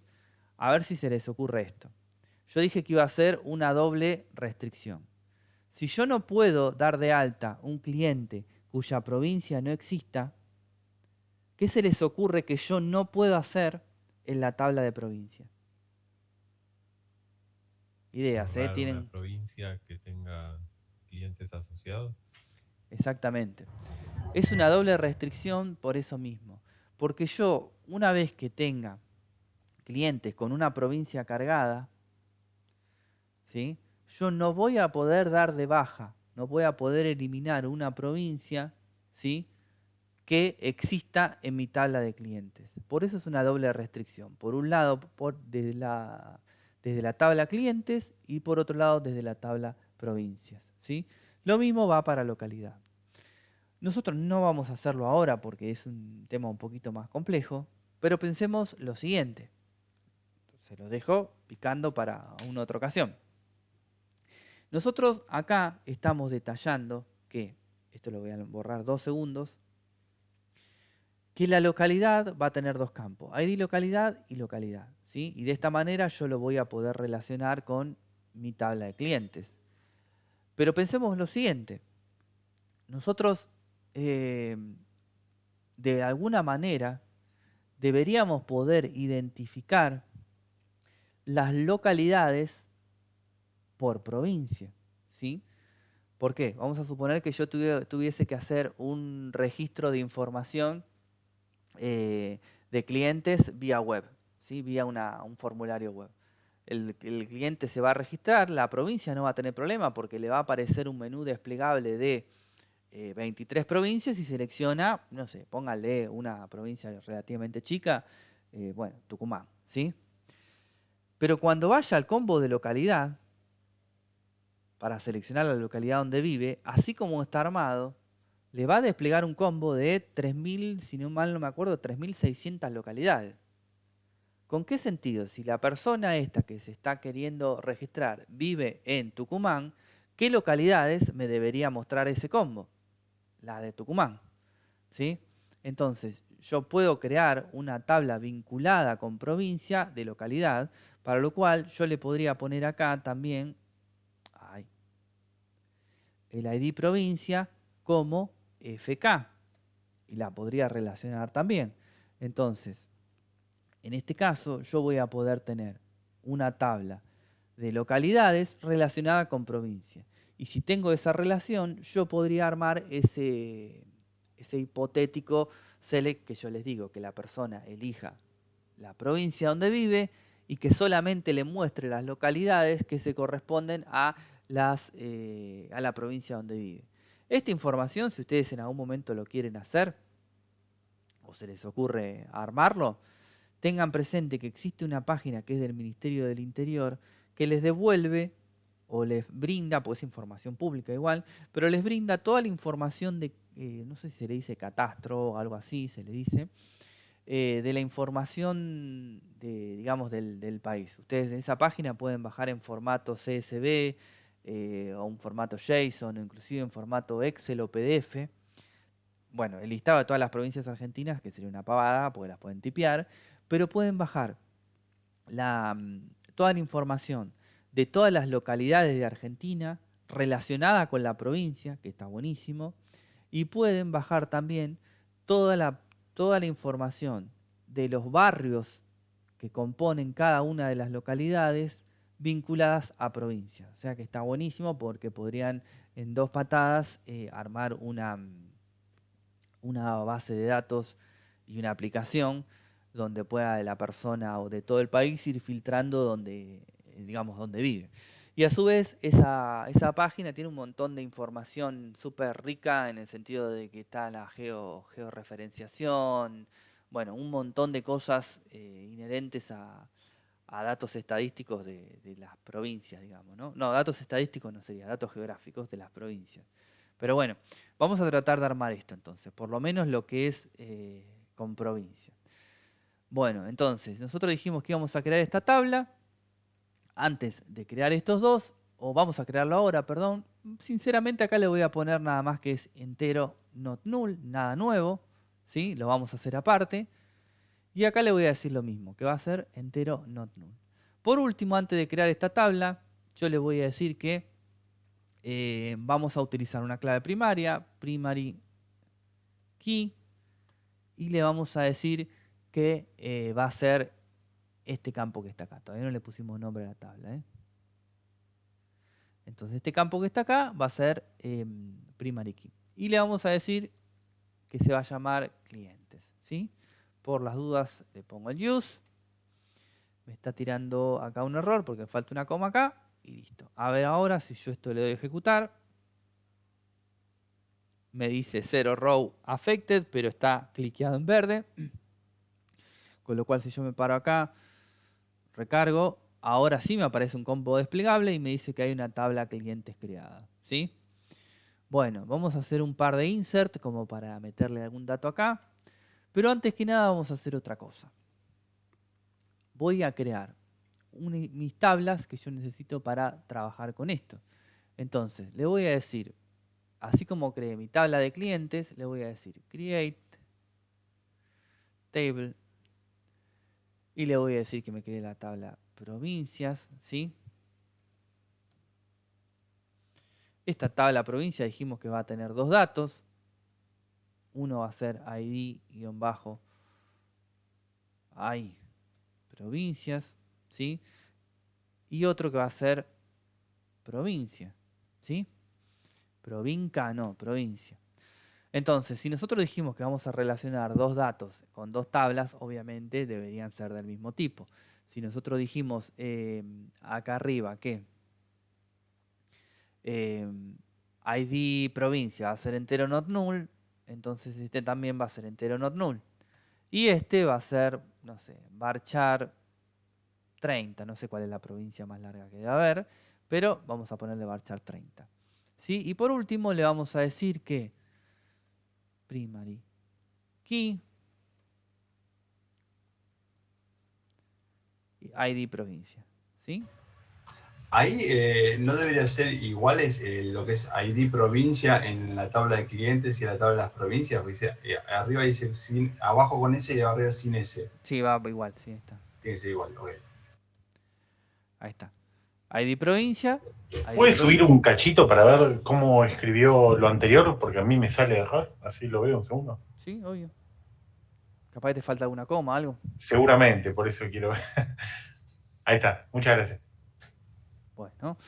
A ver si se les ocurre esto. Yo dije que iba a ser una doble restricción. Si yo no puedo dar de alta un cliente cuya provincia no exista, ¿qué se les ocurre que yo no puedo hacer en la tabla de provincia? Ideas, ¿eh? Cerrar Tienen... una provincia que tenga clientes asociados. Exactamente. Es una doble restricción por eso mismo. Porque yo, una vez que tenga clientes con una provincia cargada, ¿sí? Yo no voy a poder dar de baja, no voy a poder eliminar una provincia, ¿sí?, que exista en mi tabla de clientes. Por eso es una doble restricción. Por un lado, desde la tabla clientes y por otro lado, desde la tabla provincias, ¿sí? Lo mismo va para localidad. Nosotros no vamos a hacerlo ahora porque es un tema un poquito más complejo, pero pensemos lo siguiente. Se lo dejo picando para una otra ocasión. Nosotros acá estamos detallando que, esto lo voy a borrar 2 segundos, que la localidad va a tener 2 campos, ID localidad y localidad, ¿sí? Y de esta manera yo lo voy a poder relacionar con mi tabla de clientes. Pero pensemos lo siguiente, nosotros de alguna manera deberíamos poder identificar las localidades por provincia, ¿sí? ¿Por qué? Vamos a suponer que yo tuviese que hacer un registro de información de clientes vía web, ¿sí? Vía un formulario web. El cliente se va a registrar, la provincia no va a tener problema porque le va a aparecer un menú desplegable de 23 provincias y selecciona, no sé, póngale una provincia relativamente chica, bueno, Tucumán, ¿sí? Pero cuando vaya al combo de localidad, para seleccionar la localidad donde vive, así como está armado, le va a desplegar un combo de 3.000, si no mal no me acuerdo, 3.600 localidades. ¿Con qué sentido? Si la persona esta que se está queriendo registrar vive en Tucumán, ¿qué localidades me debería mostrar ese combo? La de Tucumán, ¿sí? Entonces, yo puedo crear una tabla vinculada con provincia de localidad, para lo cual yo le podría poner acá también el ID provincia como FK y la podría relacionar también. Entonces, en este caso yo voy a poder tener una tabla de localidades relacionada con provincia. Y si tengo esa relación, yo podría armar ese hipotético select que yo les digo, que la persona elija la provincia donde vive y que solamente le muestre las localidades que se corresponden a la provincia donde vive. Esta información, si ustedes en algún momento lo quieren hacer o se les ocurre armarlo, tengan presente que existe una página que es del Ministerio del Interior que les devuelve o les brinda, pues es información pública igual, pero les brinda toda la información de, no sé si se le dice catastro o algo así, se le dice, de la información digamos, del país. Ustedes en esa página pueden bajar en formato CSV, o un formato JSON, o inclusive en formato Excel o PDF. Bueno, el listado de todas las provincias argentinas, que sería una pavada, porque las pueden tipear, pero pueden bajar toda la información de todas las localidades de Argentina relacionada con la provincia, que está buenísimo, y pueden bajar también toda la información de los barrios que componen cada una de las localidades vinculadas a provincias. O sea que está buenísimo porque podrían en 2 patadas armar una base de datos y una aplicación donde pueda la persona o de todo el país ir filtrando donde vive. Y a su vez esa página tiene un montón de información súper rica en el sentido de que está la georreferenciación, bueno, un montón de cosas inherentes a datos estadísticos de las provincias, digamos, ¿no? No, datos estadísticos no sería, datos geográficos de las provincias. Pero bueno, vamos a tratar de armar esto entonces, por lo menos lo que es con provincias. Bueno, entonces, nosotros dijimos que íbamos a crear esta tabla antes de crear estos dos, o vamos a crearlo ahora, perdón. Sinceramente acá le voy a poner nada más que es entero not null, nada nuevo, ¿sí? Lo vamos a hacer aparte. Y acá le voy a decir lo mismo, que va a ser entero not null. Por último, antes de crear esta tabla, yo le voy a decir que vamos a utilizar una clave primaria, primary key, y le vamos a decir que va a ser este campo que está acá. Todavía no le pusimos nombre a la tabla, ¿eh? Entonces este campo que está acá va a ser primary key. Y le vamos a decir que se va a llamar clientes, ¿sí? Por las dudas le pongo el use. Me está tirando acá un error porque me falta una coma acá. Y listo. A ver ahora si yo esto le doy a ejecutar. Me dice 0 row affected, pero está cliqueado en verde. Con lo cual si yo me paro acá, recargo, ahora sí me aparece un compo desplegable y me dice que hay una tabla clientes creada, ¿sí? Bueno, vamos a hacer un par de insert como para meterle algún dato acá. Pero antes que nada vamos a hacer otra cosa. Voy a crear mis tablas que yo necesito para trabajar con esto. Entonces, le voy a decir, así como creé mi tabla de clientes, le voy a decir create table y le voy a decir que me cree la tabla provincias, ¿sí? Esta tabla provincia dijimos que va a tener dos datos. Uno va a ser id-i provincias, ¿sí? Y otro que va a ser provincia, ¿sí? Provinca, no, provincia. Entonces, si nosotros dijimos que vamos a relacionar dos datos con dos tablas, obviamente deberían ser del mismo tipo. Si nosotros dijimos acá arriba que id provincia va a ser entero not null, entonces este también va a ser entero not null. Y este va a ser, no sé, varchar 30, no sé cuál es la provincia más larga que debe haber, pero vamos a ponerle varchar 30. ¿Sí? Y por último le vamos a decir que primary key id provincia, ¿sí? Ahí no debería ser iguales lo que es ID provincia en la tabla de clientes y la tabla de las provincias, porque dice, arriba dice sin, abajo con S y arriba sin S. Sí, va igual, sí, está. Tiene que ser igual, ok. Ahí está. ID provincia. ¿Puedes subir un cachito para ver cómo escribió lo anterior? Porque a mí me sale error, así lo veo un segundo. Sí, obvio. Capaz que te falta alguna coma, algo. Seguramente, por eso quiero ver. Ahí está, muchas gracias. Bueno,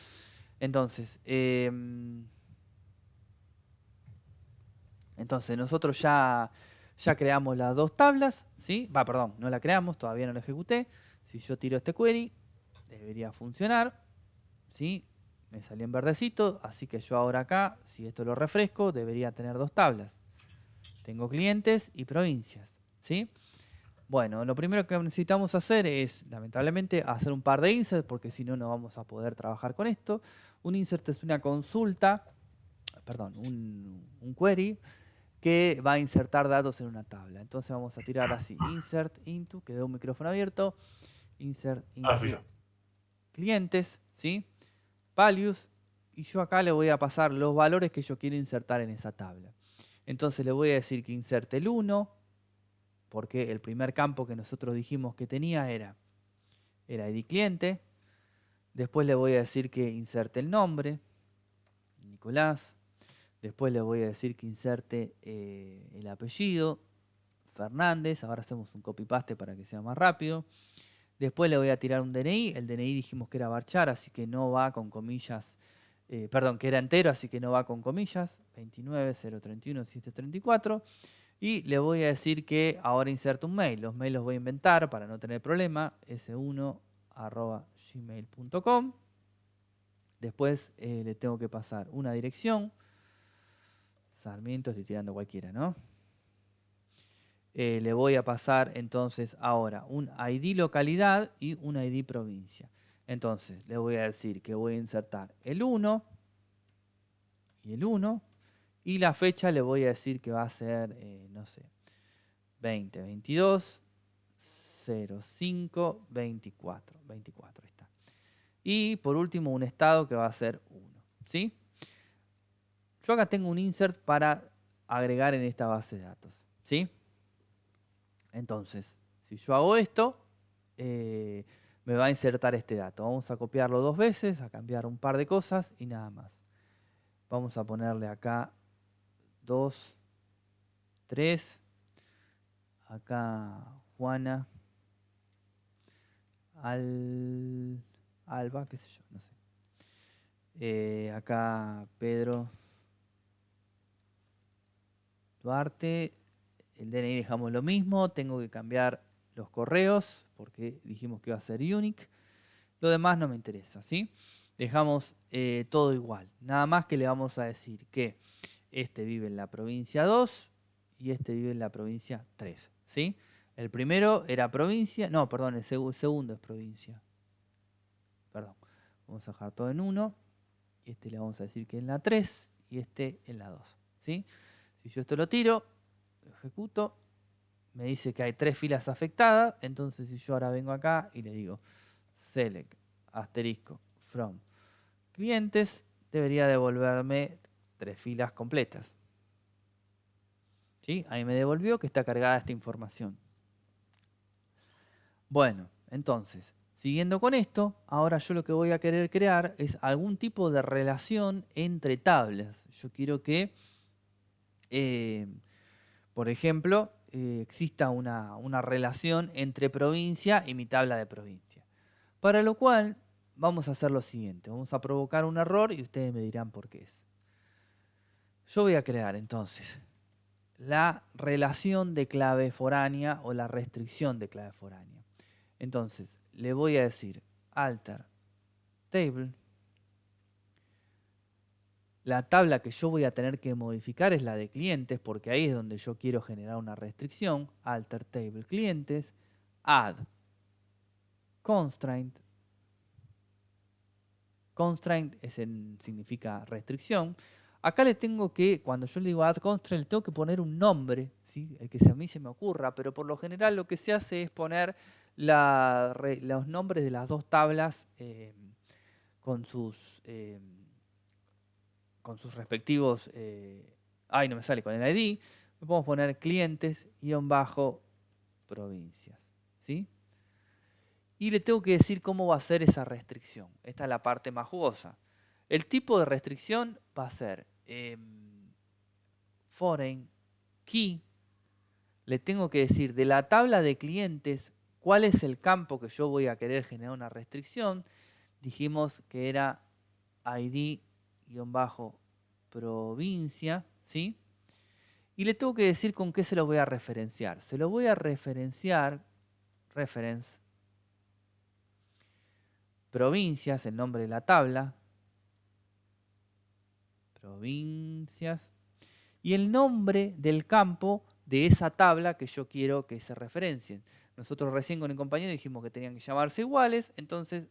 entonces, nosotros ya creamos las dos tablas, ¿sí? Perdón, no la creamos, todavía no la ejecuté. Si yo tiro este query, debería funcionar, ¿sí? Me salió en verdecito, así que yo ahora acá, si esto lo refresco, debería tener dos tablas. Tengo clientes y provincias, ¿sí? Bueno, lo primero que necesitamos hacer es, lamentablemente, hacer un par de inserts, porque si no, no vamos a poder trabajar con esto. Un insert es una consulta, perdón, un query que va a insertar datos en una tabla. Entonces vamos a tirar así, insert into, quedó un micrófono abierto, insert into Fui yo. clientes, ¿sí? Values, y yo acá le voy a pasar los valores que yo quiero insertar en esa tabla. Entonces le voy a decir que inserte el 1, porque el primer campo que nosotros dijimos que tenía era id cliente. Después le voy a decir que inserte el nombre, Nicolás. Después le voy a decir que inserte el apellido, Fernández. Ahora hacemos un copy-paste para que sea más rápido. Después le voy a tirar un DNI. El DNI dijimos que era varchar, así que no va con comillas. Perdón, que era entero, así que no va con comillas. 29 031 734. Y le voy a decir que ahora inserte un mail. Los mails los voy a inventar para no tener problema. s1@gmail.com. Después le tengo que pasar una dirección. Sarmiento, estoy tirando cualquiera, ¿no? le voy a pasar entonces ahora un ID localidad y un ID provincia. Entonces le voy a decir que voy a insertar el 1 y el 1 y la fecha le voy a decir que va a ser, no sé, 2022 05 24. 24 está. Y por último un estado que va a ser 1. ¿Sí? Yo acá tengo un insert para agregar en esta base de datos. ¿Sí? Entonces, si yo hago esto, me va a insertar este dato. Vamos a copiarlo 2 veces, a cambiar un par de cosas y nada más. Vamos a ponerle acá 2, 3. Acá Juana. Alba, qué sé yo, no sé. Acá Pedro Duarte. El DNI dejamos lo mismo. Tengo que cambiar los correos porque dijimos que iba a ser unique. Lo demás no me interesa, ¿sí? Dejamos todo igual. Nada más que le vamos a decir que este vive en la provincia 2 y este vive en la provincia 3, ¿sí? El primero era provincia. No, perdón, el segundo es provincia. Perdón. Vamos a dejar todo en 1. Este le vamos a decir que en la 3 y este en la 2, ¿sí? Si yo esto lo tiro, lo ejecuto, me dice que hay 3 filas afectadas. Entonces si yo ahora vengo acá y le digo select asterisco from clientes, debería devolverme 3 filas completas. ¿Sí? Ahí me devolvió que está cargada esta información. Bueno, entonces, siguiendo con esto, ahora yo lo que voy a querer crear es algún tipo de relación entre tablas. Yo quiero que, por ejemplo, exista una relación entre provincia y mi tabla de provincia. Para lo cual, vamos a hacer lo siguiente. Vamos a provocar un error y ustedes me dirán por qué es. Yo voy a crear entonces la relación de clave foránea o la restricción de clave foránea. Entonces, le voy a decir alter table. La tabla que yo voy a tener que modificar es la de clientes, porque ahí es donde yo quiero generar una restricción. Alter table clientes, add constraint. Constraint significa restricción. Acá le tengo que, cuando yo le digo add constraint, le tengo que poner un nombre, ¿sí? El que a mí se me ocurra, pero por lo general lo que se hace es poner los nombres de las dos tablas con sus respectivos, no me sale, con el ID. Le podemos poner clientes -provincias, ¿sí? Y le tengo que decir cómo va a ser esa restricción. Esta es la parte más jugosa. El tipo de restricción va a ser foreign key. Le tengo que decir de la tabla de clientes cuál es el campo que yo voy a querer generar una restricción. Dijimos que era ID-provincia, ¿sí? Y le tengo que decir con qué se lo voy a referenciar. Se lo voy a referenciar, reference, provincias, el nombre de la tabla, provincias, y el nombre del campo de esa tabla que yo quiero que se referencien. Nosotros recién con el compañero dijimos que tenían que llamarse iguales, entonces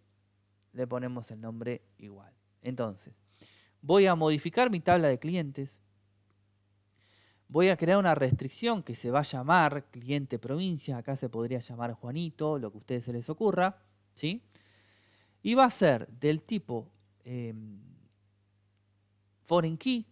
le ponemos el nombre igual. Entonces, voy a modificar mi tabla de clientes, voy a crear una restricción que se va a llamar cliente provincia, acá se podría llamar Juanito, lo que a ustedes se les ocurra, ¿sí? Y va a ser del tipo foreign key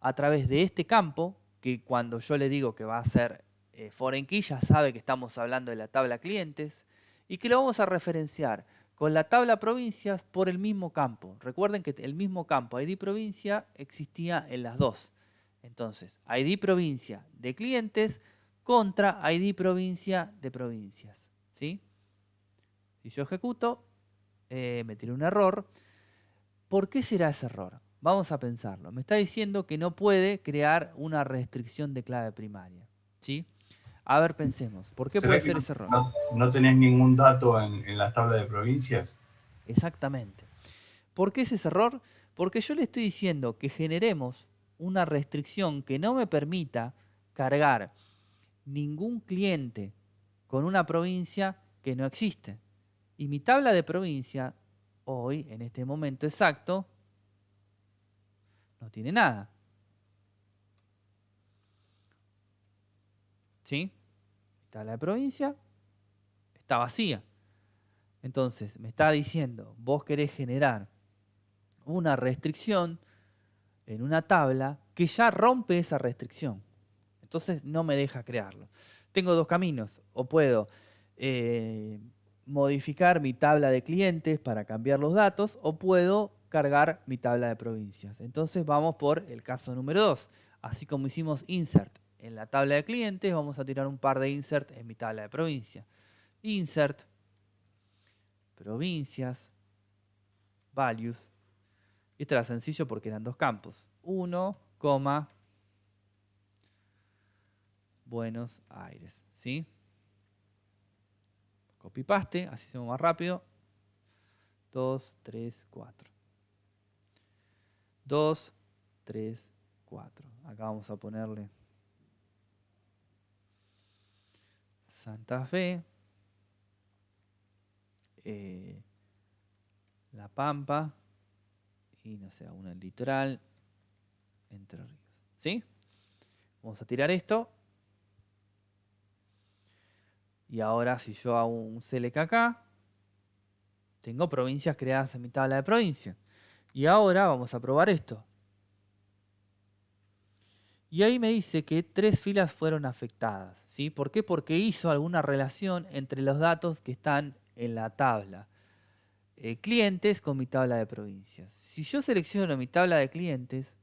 a través de este campo, que cuando yo le digo que va a ser foreign key ya sabe que estamos hablando de la tabla clientes y que lo vamos a referenciar con la tabla provincias por el mismo campo. Recuerden que el mismo campo ID provincia existía en las dos. Entonces, ID provincia de clientes contra ID provincia de provincias, ¿sí? Si yo ejecuto, me tiré un error. ¿Por qué será ese error? Vamos a pensarlo. Me está diciendo que no puede crear una restricción de clave primaria, ¿sí? A ver, pensemos. ¿Por qué puede ser ese error? ¿No tenés ningún dato en la tabla de provincias? Exactamente. ¿Por qué es ese error? Porque yo le estoy diciendo que generemos una restricción que no me permita cargar ningún cliente con una provincia que no existe. Y mi tabla de provincia, hoy, en este momento exacto, no tiene nada. ¿Sí? Mi tabla de provincia está vacía. Entonces, me está diciendo, vos querés generar una restricción en una tabla que ya rompe esa restricción. Entonces, no me deja crearlo. Tengo dos caminos. O puedo modificar mi tabla de clientes para cambiar los datos, o puedo cargar mi tabla de provincias. Entonces, vamos por el caso número 2. Así como hicimos insert en la tabla de clientes, vamos a tirar un par de insert en mi tabla de provincia. Insert, provincias, values. Y esto era sencillo porque eran dos campos. 1, Buenos Aires. ¿Sí? Copy paste, así hacemos más rápido. 2, 3, 4. 2, 3, 4. Acá vamos a ponerle Santa Fe. La Pampa. Y no sé, una en Litoral. Entre Ríos. ¿Sí? Vamos a tirar esto. Y ahora si yo hago un select acá, tengo provincias creadas en mi tabla de provincia. Y ahora vamos a probar esto. Y ahí me dice que 3 filas fueron afectadas. ¿Sí? ¿Por qué? Porque hizo alguna relación entre los datos que están en la tabla. Clientes con mi tabla de provincias. Si yo selecciono mi tabla de clientes,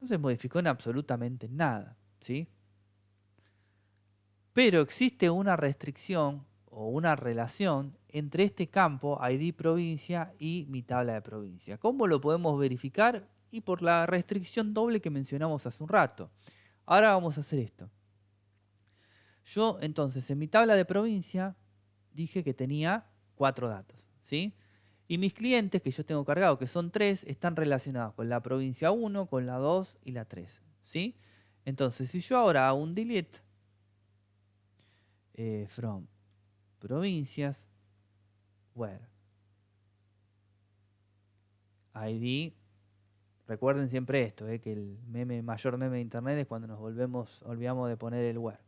no se modificó en absolutamente nada. ¿Sí? Pero existe una restricción o una relación entre este campo, ID provincia, y mi tabla de provincia. ¿Cómo lo podemos verificar? Y por la restricción doble que mencionamos hace un rato. Ahora vamos a hacer esto. Yo entonces en mi tabla de provincia dije que tenía 4 datos. ¿Sí? Y mis clientes que yo tengo cargado, que son 3, están relacionados con la provincia 1, con la 2 y la 3. ¿Sí? Entonces si yo ahora hago un delete from provincias where ID, recuerden siempre esto, que el mayor meme de internet es cuando nos olvidamos de poner el where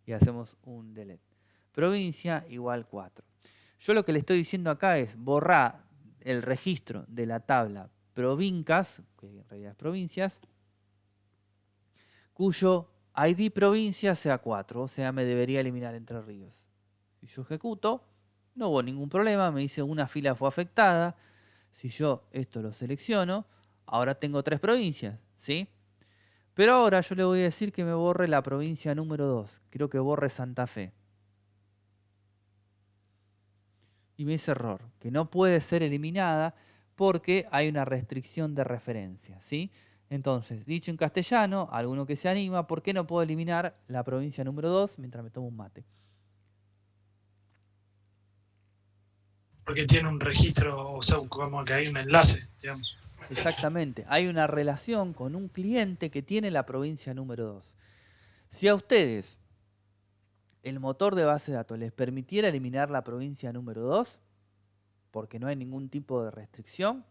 y hacemos un delete. Provincia igual 4. Yo lo que le estoy diciendo acá es borrar el registro de la tabla provincas, que en realidad es provincias, cuyo ID provincia sea 4, o sea, me debería eliminar Entre Ríos. Si yo ejecuto, no hubo ningún problema, me dice una fila fue afectada. Si yo esto lo selecciono, ahora tengo 3 provincias, ¿sí? Pero ahora yo le voy a decir que me borre la provincia número 2. Quiero que borre Santa Fe. Y me dice error, que no puede ser eliminada porque hay una restricción de referencia, ¿sí? Entonces, dicho en castellano, alguno que se anima, ¿por qué no puedo eliminar la provincia número 2 mientras me tomo un mate? Porque tiene un registro, o sea, como que hay un enlace, digamos. Exactamente, hay una relación con un cliente que tiene la provincia número 2. Si a ustedes el motor de base de datos les permitiera eliminar la provincia número 2, porque no hay ningún tipo de restricción,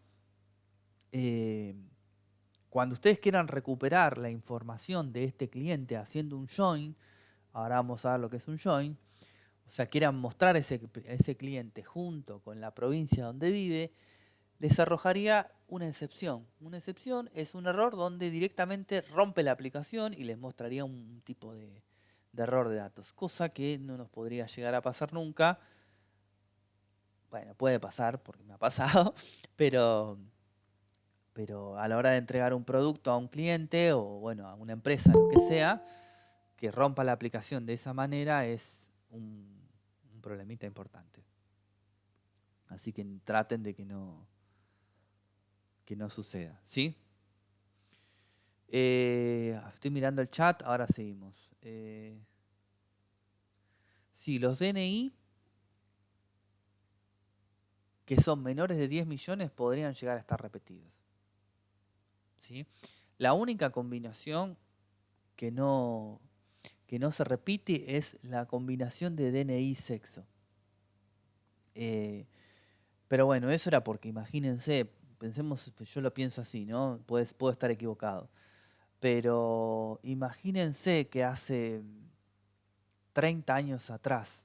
cuando ustedes quieran recuperar la información de este cliente haciendo un join, ahora vamos a ver lo que es un join, o sea, quieran mostrar ese cliente junto con la provincia donde vive, les arrojaría una excepción. Una excepción es un error donde directamente rompe la aplicación y les mostraría un tipo de error de datos, cosa que no nos podría llegar a pasar nunca. Bueno, puede pasar porque me ha pasado, pero a la hora de entregar un producto a un cliente o bueno, a una empresa, lo que sea, que rompa la aplicación de esa manera es un problemita importante. Así que traten de que no suceda, ¿sí? Estoy mirando el chat, ahora seguimos. Sí, los DNI que son menores de 10 millones podrían llegar a estar repetidos. ¿Sí? La única combinación que no que no se repite es la combinación de DNI y sexo. Pero bueno, eso era porque imagínense, pensemos, pues yo lo pienso así, ¿no? Puedo estar equivocado. Pero imagínense que hace 30 años atrás,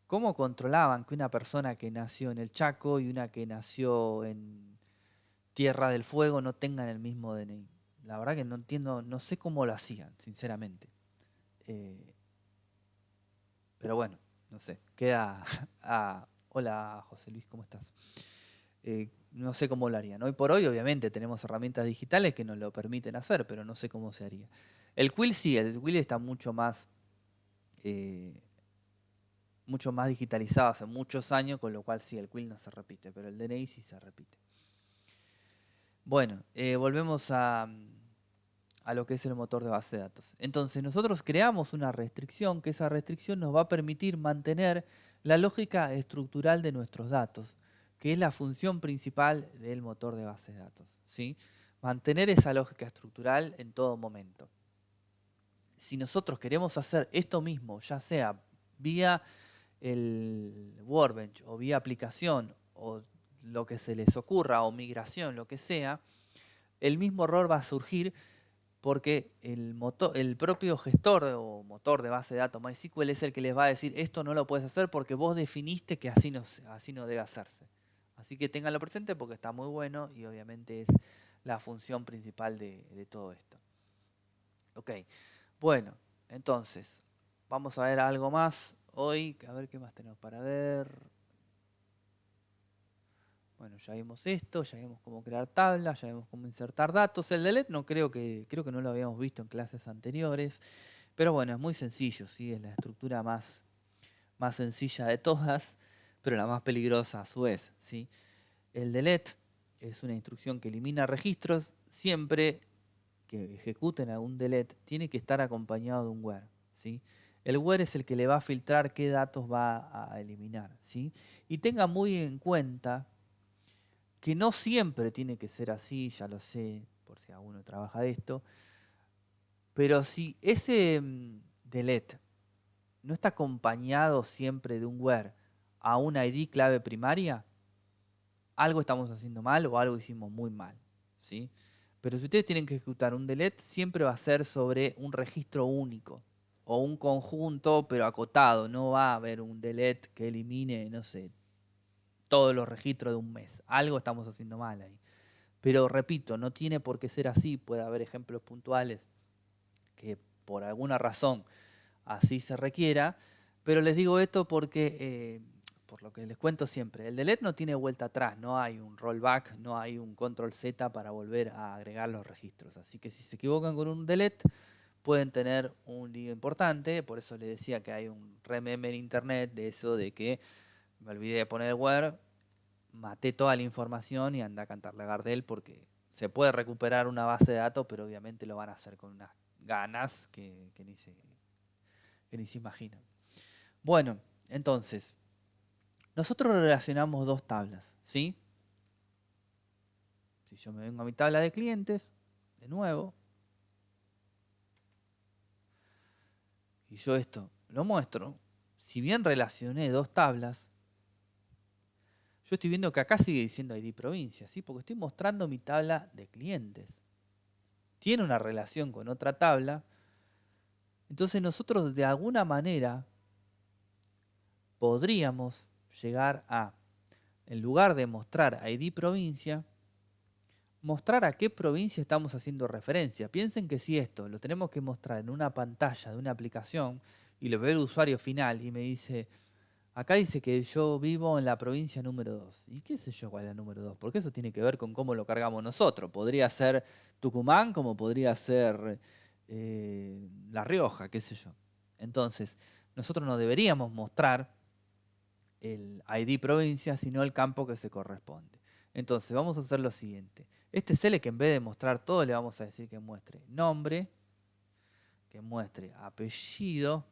¿cómo controlaban que una persona que nació en el Chaco y una que nació en Tierra del Fuego no tengan el mismo DNI? La verdad que no entiendo, no sé cómo lo hacían, sinceramente. Pero bueno, no sé, queda hola José Luis, ¿cómo estás? No sé cómo lo harían. Hoy por hoy, obviamente, tenemos herramientas digitales que nos lo permiten hacer, pero no sé cómo se haría. El Quill sí, el Quill está mucho más digitalizado hace muchos años, con lo cual sí, el Quill no se repite, pero el DNI sí se repite. Bueno, volvemos a lo que es el motor de base de datos. Entonces, nosotros creamos una restricción, que esa restricción nos va a permitir mantener la lógica estructural de nuestros datos, que es la función principal del motor de base de datos, ¿sí? Mantener esa lógica estructural en todo momento. Si nosotros queremos hacer esto mismo, ya sea vía el Workbench o vía aplicación o lo que se les ocurra o migración, lo que sea, el mismo error va a surgir porque el propio gestor o motor de base de datos MySQL es el que les va a decir esto no lo puedes hacer porque vos definiste que así no debe hacerse. Así que ténganlo presente porque está muy bueno y obviamente es la función principal de todo esto. Ok, bueno, entonces vamos a ver algo más hoy. A ver qué más tenemos para ver. Bueno, ya vimos esto, ya vimos cómo crear tablas, ya vimos cómo insertar datos. El delete creo que no lo habíamos visto en clases anteriores, pero bueno, es muy sencillo, ¿sí? Es la estructura más sencilla de todas, pero la más peligrosa a su vez, ¿sí? El delete es una instrucción que elimina registros. Siempre que ejecuten algún delete tiene que estar acompañado de un where, ¿sí? El where es el que le va a filtrar qué datos va a eliminar, ¿sí? Y tenga muy en cuenta que no siempre tiene que ser así, ya lo sé, por si alguno trabaja de esto, pero si ese delete no está acompañado siempre de un where a una ID clave primaria, algo estamos haciendo mal o algo hicimos muy mal, ¿sí? Pero si ustedes tienen que ejecutar un delete, siempre va a ser sobre un registro único o un conjunto pero acotado. No va a haber un delete que elimine, no sé, todos los registros de un mes. Algo estamos haciendo mal ahí. Pero repito, no tiene por qué ser así. Puede haber ejemplos puntuales que por alguna razón así se requiera. Pero les digo esto porque, por lo que les cuento siempre, el delete no tiene vuelta atrás. No hay un rollback, no hay un control Z para volver a agregar los registros. Así que si se equivocan con un delete, pueden tener un lío importante. Por eso les decía que hay un rememe en internet de eso de que me olvidé de poner el where, maté toda la información y anda a cantarle a Gardel porque se puede recuperar una base de datos, pero obviamente lo van a hacer con unas ganas que ni se imaginan. Bueno, entonces, nosotros relacionamos dos tablas, ¿sí? Si yo me vengo a mi tabla de clientes, de nuevo, y yo esto lo muestro, si bien relacioné dos tablas, yo estoy viendo que acá sigue diciendo ID provincia, ¿sí? Porque estoy mostrando mi tabla de clientes. Tiene una relación con otra tabla. Entonces nosotros de alguna manera podríamos llegar a, en lugar de mostrar ID provincia, mostrar a qué provincia estamos haciendo referencia. Piensen que si esto lo tenemos que mostrar en una pantalla de una aplicación y lo ve el usuario final y me dice, acá dice que yo vivo en la provincia número 2. ¿Y qué sé yo cuál es la número 2? Porque eso tiene que ver con cómo lo cargamos nosotros. Podría ser Tucumán como podría ser La Rioja, qué sé yo. Entonces, nosotros no deberíamos mostrar el ID provincia, sino el campo que se corresponde. Entonces, vamos a hacer lo siguiente. Este cele que en vez de mostrar todo, le vamos a decir que muestre nombre, que muestre apellido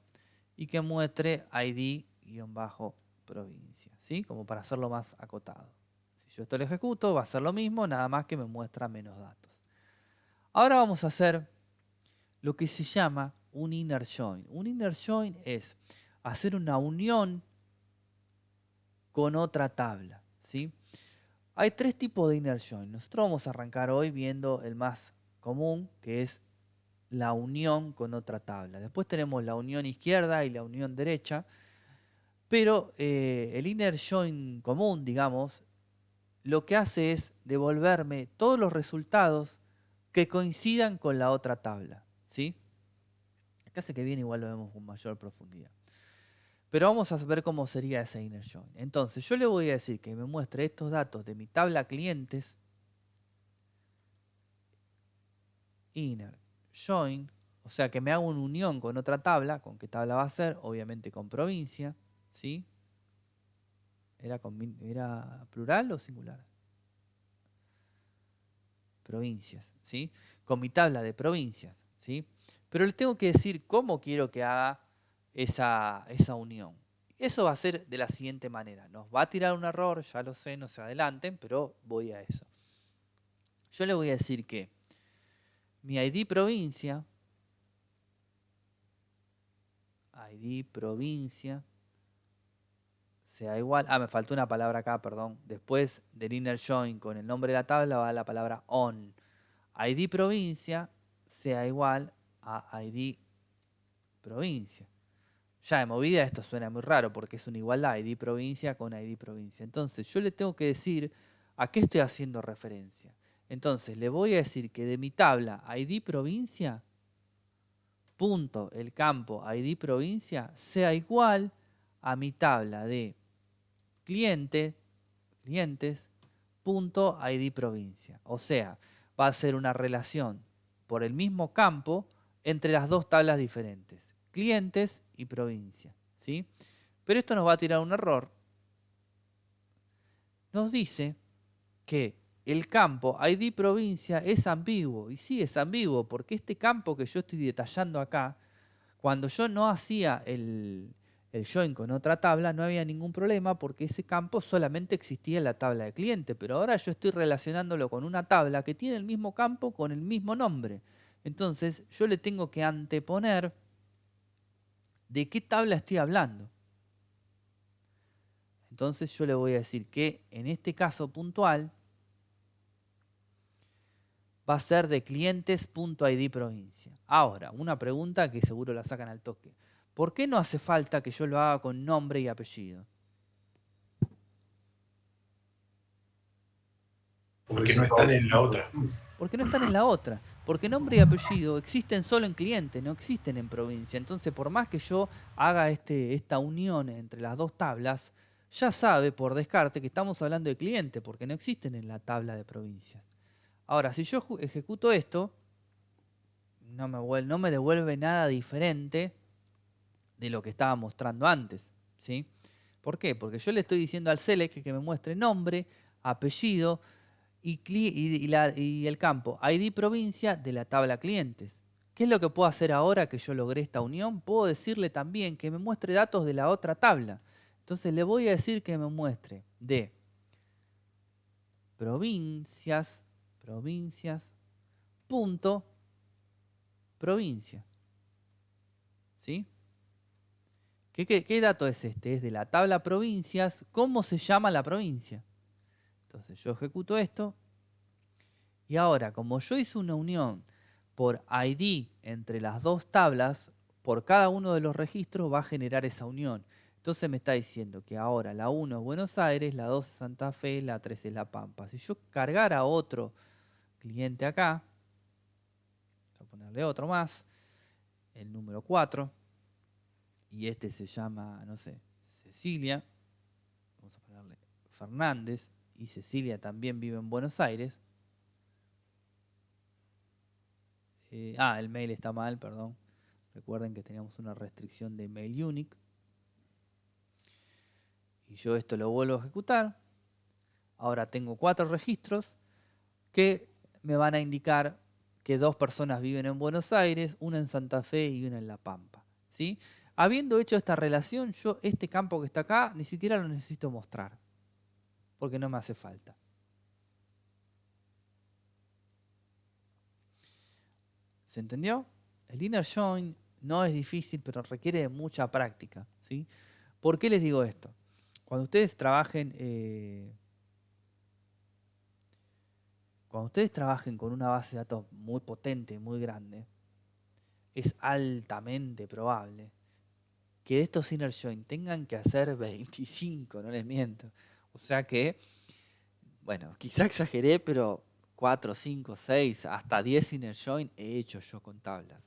y que muestre ID-provincia, ¿sí? Como para hacerlo más acotado. Si yo esto lo ejecuto, va a ser lo mismo, nada más que me muestra menos datos. Ahora vamos a hacer lo que se llama un inner join? Un inner join es hacer una unión con otra tabla, ¿sí? Hay tres tipos de inner join. Nosotros vamos a arrancar hoy viendo el más común, que es la unión con otra tabla. Después tenemos la unión izquierda y la unión derecha, pero el inner join común, digamos, lo que hace es devolverme todos los resultados que coincidan con la otra tabla, ¿sí? La clase que viene igual lo vemos con mayor profundidad. Pero vamos a ver cómo sería ese inner join. Entonces yo le voy a decir que me muestre estos datos de mi tabla clientes, inner join, o sea que me haga una unión con otra tabla. ¿Con qué tabla va a ser? Obviamente con provincia, ¿sí? ¿Era plural o singular? Provincias, ¿sí? Con mi tabla de provincias, ¿sí? Pero le tengo que decir cómo quiero que haga esa unión. Eso va a ser de la siguiente manera. Nos va a tirar un error, ya lo sé, no se adelanten, pero voy a eso. Yo le voy a decir que mi ID provincia sea igual, me faltó una palabra acá, perdón. Después del inner join con el nombre de la tabla va la palabra on. ID provincia sea igual a ID provincia. Ya de movida esto suena muy raro porque es una igualdad, ID provincia con ID provincia. Entonces yo le tengo que decir a qué estoy haciendo referencia. Entonces le voy a decir que de mi tabla ID provincia, punto, el campo ID provincia sea igual a mi tabla de clientes, punto ID provincia. O sea, va a ser una relación por el mismo campo entre las dos tablas diferentes, clientes y provincia, ¿sí? Pero esto nos va a tirar un error. Nos dice que el campo ID provincia es ambiguo. Y sí, es ambiguo porque este campo que yo estoy detallando acá, cuando yo no hacía el join con otra tabla, no había ningún problema porque ese campo solamente existía en la tabla de cliente. Pero ahora yo estoy relacionándolo con una tabla que tiene el mismo campo con el mismo nombre. Entonces yo le tengo que anteponer de qué tabla estoy hablando. Entonces yo le voy a decir que en este caso puntual va a ser de clientes.id provincia. Ahora, una pregunta que seguro la sacan al toque. ¿Por qué no hace falta que yo lo haga con nombre y apellido? Porque no están en la otra. Porque no están en la otra. Porque nombre y apellido existen solo en cliente, no existen en provincia. Entonces, por más que yo haga esta unión entre las dos tablas, ya sabe por descarte que estamos hablando de cliente, porque no existen en la tabla de provincias. Ahora, si yo ejecuto esto, no me devuelve nada diferente de lo que estaba mostrando antes, ¿sí? ¿Por qué? Porque yo le estoy diciendo al select que me muestre nombre, apellido y el campo ID provincia de la tabla clientes. ¿Qué es lo que puedo hacer ahora que yo logré esta unión? Puedo decirle también que me muestre datos de la otra tabla. Entonces le voy a decir que me muestre de provincias, punto, provincia. ¿Sí? ¿Qué dato es este? Es de la tabla provincias. ¿Cómo se llama la provincia? Entonces yo ejecuto esto. Y ahora, como yo hice una unión por ID entre las dos tablas, por cada uno de los registros va a generar esa unión. Entonces me está diciendo que ahora la 1 es Buenos Aires, la 2 es Santa Fe, la 3 es La Pampa. Si yo cargara otro cliente acá, voy a ponerle otro más, el número 4, y este se llama, no sé, Cecilia, vamos a ponerle Fernández, y Cecilia también vive en Buenos Aires. El mail está mal, perdón. Recuerden que teníamos una restricción de mail unique. Y yo esto lo vuelvo a ejecutar. Ahora tengo 4 registros que me van a indicar que 2 personas viven en Buenos Aires, una en Santa Fe y una en La Pampa, ¿sí? Habiendo hecho esta relación, yo este campo que está acá ni siquiera lo necesito mostrar, porque no me hace falta. ¿Se entendió? El inner join no es difícil, pero requiere de mucha práctica, ¿sí? ¿Por qué les digo esto? Cuando ustedes trabajen con una base de datos muy potente, muy grande, es altamente probable que de estos inner join tengan que hacer 25, no les miento. O sea que, bueno, quizá exageré, pero 4, 5, 6, hasta 10 inner join he hecho yo con tablas.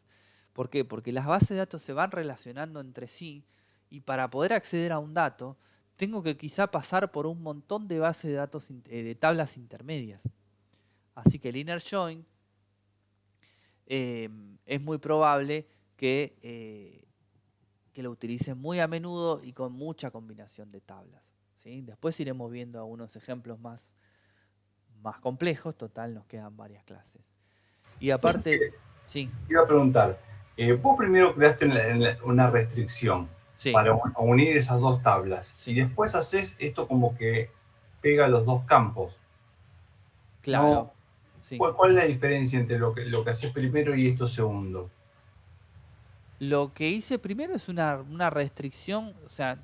¿Por qué? Porque las bases de datos se van relacionando entre sí y para poder acceder a un dato tengo que quizá pasar por un montón de bases de datos, de tablas intermedias. Así que el inner join es muy probable que lo utilicen muy a menudo y con mucha combinación de tablas, ¿sí? Después iremos viendo algunos ejemplos más complejos. Total, nos quedan varias clases. Y aparte, sí, Iba a preguntar, vos primero creaste una restricción sí, para unir esas dos tablas y sí, después haces esto como que pega los dos campos. claro, No, sí. ¿cuál es la diferencia entre lo que haces primero y esto segundo? Lo que hice primero es una restricción, o sea,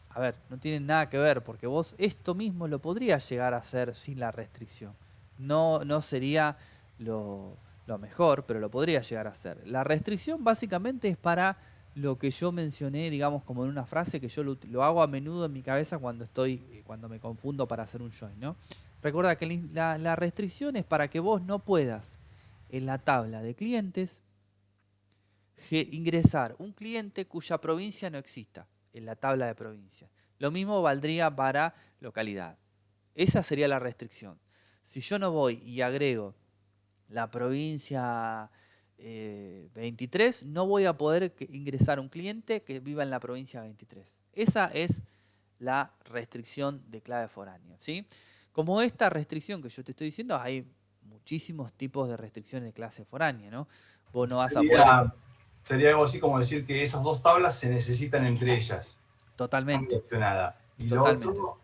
a ver, no tiene nada que ver, porque vos esto mismo lo podrías llegar a hacer sin la restricción. No sería lo mejor, pero lo podría llegar a hacer. La restricción básicamente es para lo que yo mencioné, digamos, como en una frase que yo lo hago a menudo en mi cabeza cuando me confundo para hacer un join, ¿no? Recuerda que la restricción es para que vos no puedas en la tabla de clientes ingresar un cliente cuya provincia no exista en la tabla de provincias. Lo mismo valdría para localidad. Esa sería la restricción. Si yo no voy y agrego la provincia 23, no voy a poder ingresar un cliente que viva en la provincia 23. Esa es la restricción de clave foránea, ¿sí? Como esta restricción que yo te estoy diciendo, hay muchísimos tipos de restricciones de clase foránea, ¿no? Vos no vas a poder... Sería algo así como decir que esas dos tablas se necesitan entre ellas. Están Totalmente, relacionadas. Y lo totalmente. otro,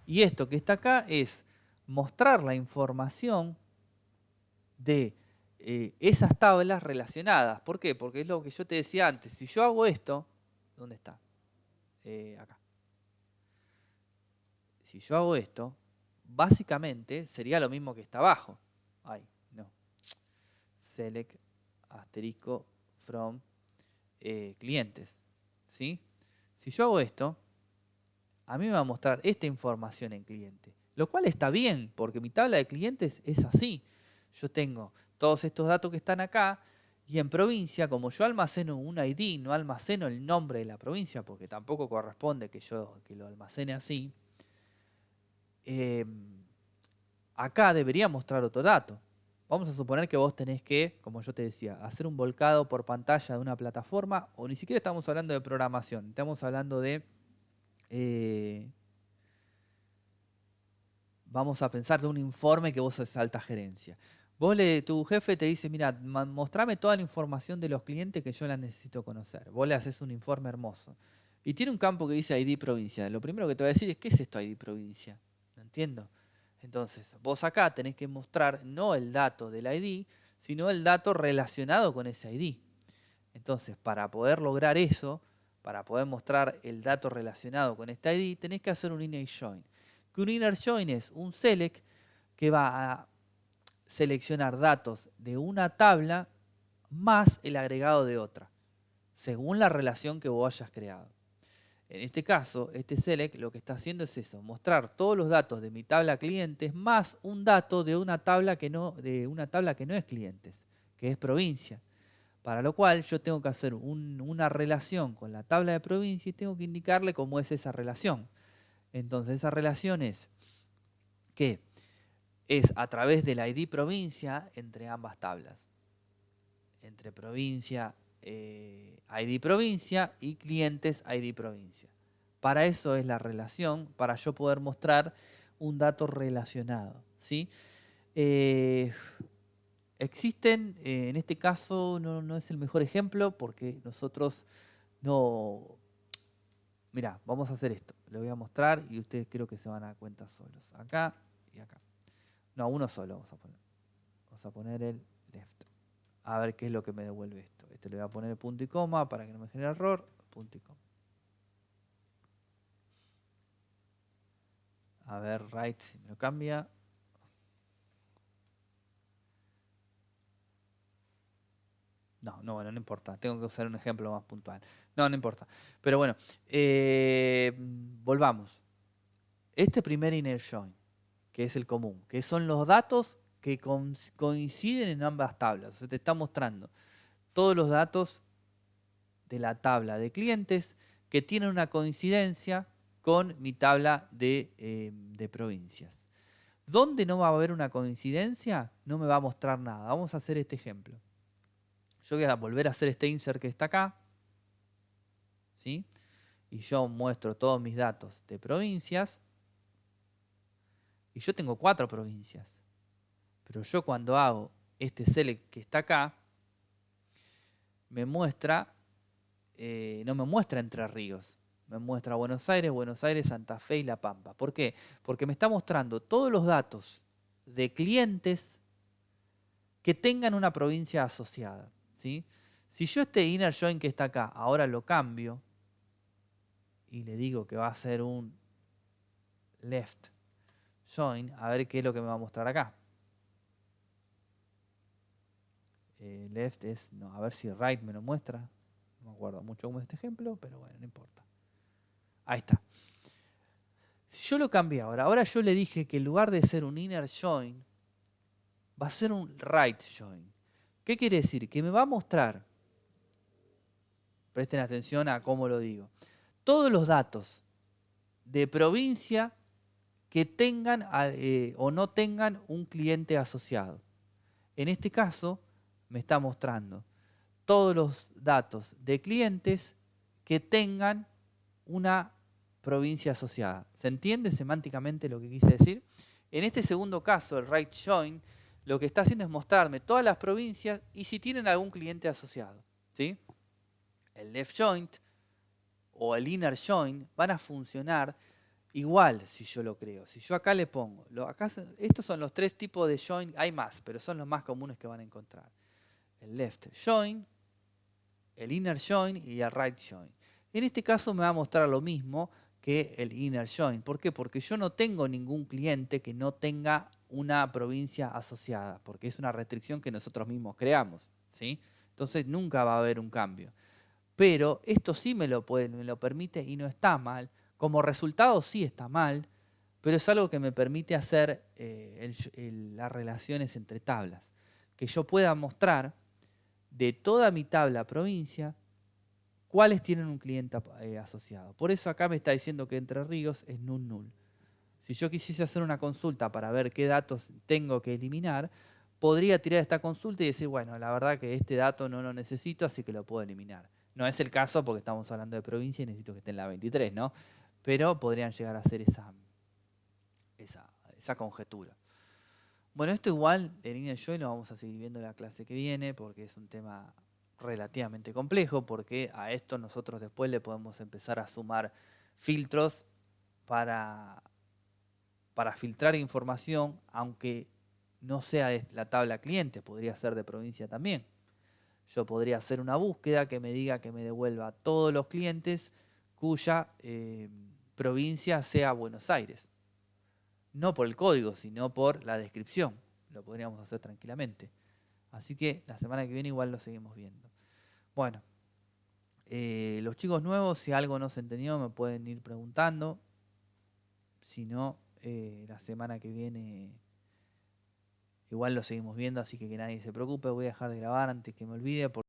Y esto que está acá es mostrar la información de esas tablas relacionadas. ¿Por qué? Porque es lo que yo te decía antes. Si yo hago esto, ¿dónde está? Acá. Si yo hago esto, básicamente sería lo mismo que está abajo. Ahí, no. Select asterisco from clientes. ¿Sí? Si yo hago esto, a mí me va a mostrar esta información en cliente. Lo cual está bien, porque mi tabla de clientes es así. Yo tengo todos estos datos que están acá, y en provincia, como yo almaceno un ID, no almaceno el nombre de la provincia, porque tampoco corresponde que yo lo almacene así, acá debería mostrar otro dato. Vamos a suponer que vos tenés que, como yo te decía, hacer un volcado por pantalla de una plataforma, o ni siquiera estamos hablando de programación, estamos hablando de... vamos a pensar de un informe que vos haces alta gerencia. Tu jefe te dice, mira, mostrame toda la información de los clientes que yo la necesito conocer. Vos le haces un informe hermoso. Y tiene un campo que dice ID provincia. Lo primero que te va a decir es, ¿qué es esto ID provincia? No entiendo. Entonces, vos acá tenés que mostrar no el dato del ID, sino el dato relacionado con ese ID. Entonces, para poder lograr eso, para poder mostrar el dato relacionado con este ID, tenés que hacer un inner join. Que un inner join es un select que va a seleccionar datos de una tabla más el agregado de otra, según la relación que vos hayas creado. En este caso, este select lo que está haciendo es eso, mostrar todos los datos de mi tabla clientes más un dato de una tabla que no es clientes, que es provincia. Para lo cual yo tengo que hacer una relación con la tabla de provincia y tengo que indicarle cómo es esa relación. Entonces esa relación es que es a través del ID provincia entre ambas tablas. Entre provincia, ID provincia y clientes ID provincia. Para eso es la relación, para yo poder mostrar un dato relacionado, ¿sí? Existen, en este caso no es el mejor ejemplo porque nosotros no... Mirá, vamos a hacer esto. Le voy a mostrar y ustedes creo que se van a dar cuenta solos. Acá y acá. No, uno solo vamos a poner. Vamos a poner el left. A ver qué es lo que me devuelve esto. Este le voy a poner punto y coma para que no me genere error. Punto y coma. A ver, right, si me lo cambia. No, bueno, no importa. Tengo que usar un ejemplo más puntual. No importa. Pero bueno, volvamos. Este primer inner join, que es el común, que son los datos que coinciden en ambas tablas. O sea, te está mostrando todos los datos de la tabla de clientes que tienen una coincidencia con mi tabla de provincias. ¿Dónde no va a haber una coincidencia? No me va a mostrar nada. Vamos a hacer este ejemplo. Yo voy a volver a hacer este insert que está acá, ¿sí? Y yo muestro todos mis datos de provincias. Y yo tengo 4 provincias. Pero yo cuando hago este select que está acá, me muestra, no me muestra Entre Ríos. Me muestra Buenos Aires, Santa Fe y La Pampa. ¿Por qué? Porque me está mostrando todos los datos de clientes que tengan una provincia asociada, ¿sí? Si yo este inner join que está acá, ahora lo cambio y le digo que va a ser un left join, a ver qué es lo que me va a mostrar acá. Left es, no, a ver si right me lo muestra. No me acuerdo mucho cómo es este ejemplo, pero bueno, no importa. Ahí está. Si yo lo cambié ahora yo le dije que en lugar de ser un inner join, va a ser un right join. ¿Qué quiere decir? Que me va a mostrar, presten atención a cómo lo digo, todos los datos de provincia que tengan o no tengan un cliente asociado. En este caso, me está mostrando todos los datos de clientes que tengan una provincia asociada. ¿Se entiende semánticamente lo que quise decir? En este segundo caso, el right join, lo que está haciendo es mostrarme todas las provincias y si tienen algún cliente asociado, ¿sí? El left join o el inner join van a funcionar igual si yo lo creo. Si yo acá le pongo, estos son los 3 tipos de join, hay más, pero son los más comunes que van a encontrar. El left join, el inner join y el right join. En este caso me va a mostrar lo mismo que el inner join. ¿Por qué? Porque yo no tengo ningún cliente que no tenga una provincia asociada, porque es una restricción que nosotros mismos creamos, ¿sí? Entonces nunca va a haber un cambio. Pero esto sí me lo permite y no está mal. Como resultado sí está mal, pero es algo que me permite hacer las relaciones entre tablas. Que yo pueda mostrar de toda mi tabla provincia cuáles tienen un cliente asociado. Por eso acá me está diciendo que Entre Ríos es null. Si yo quisiese hacer una consulta para ver qué datos tengo que eliminar, podría tirar esta consulta y decir, bueno, la verdad que este dato no lo necesito, así que lo puedo eliminar. No es el caso porque estamos hablando de provincia y necesito que esté en la 23, ¿no? Pero podrían llegar a hacer esa conjetura. Bueno, esto igual de inner join lo vamos a seguir viendo en la clase que viene porque es un tema relativamente complejo, porque a esto nosotros después le podemos empezar a sumar filtros para filtrar información, aunque no sea de la tabla cliente, podría ser de provincia también. Yo podría hacer una búsqueda que me diga que me devuelva todos los clientes cuya provincia sea Buenos Aires. No por el código, sino por la descripción. Lo podríamos hacer tranquilamente. Así que la semana que viene igual lo seguimos viendo. Bueno, los chicos nuevos, si algo no se entendió, me pueden ir preguntando. Si no, la semana que viene igual lo seguimos viendo, así que nadie se preocupe. Voy a dejar de grabar antes que me olvide.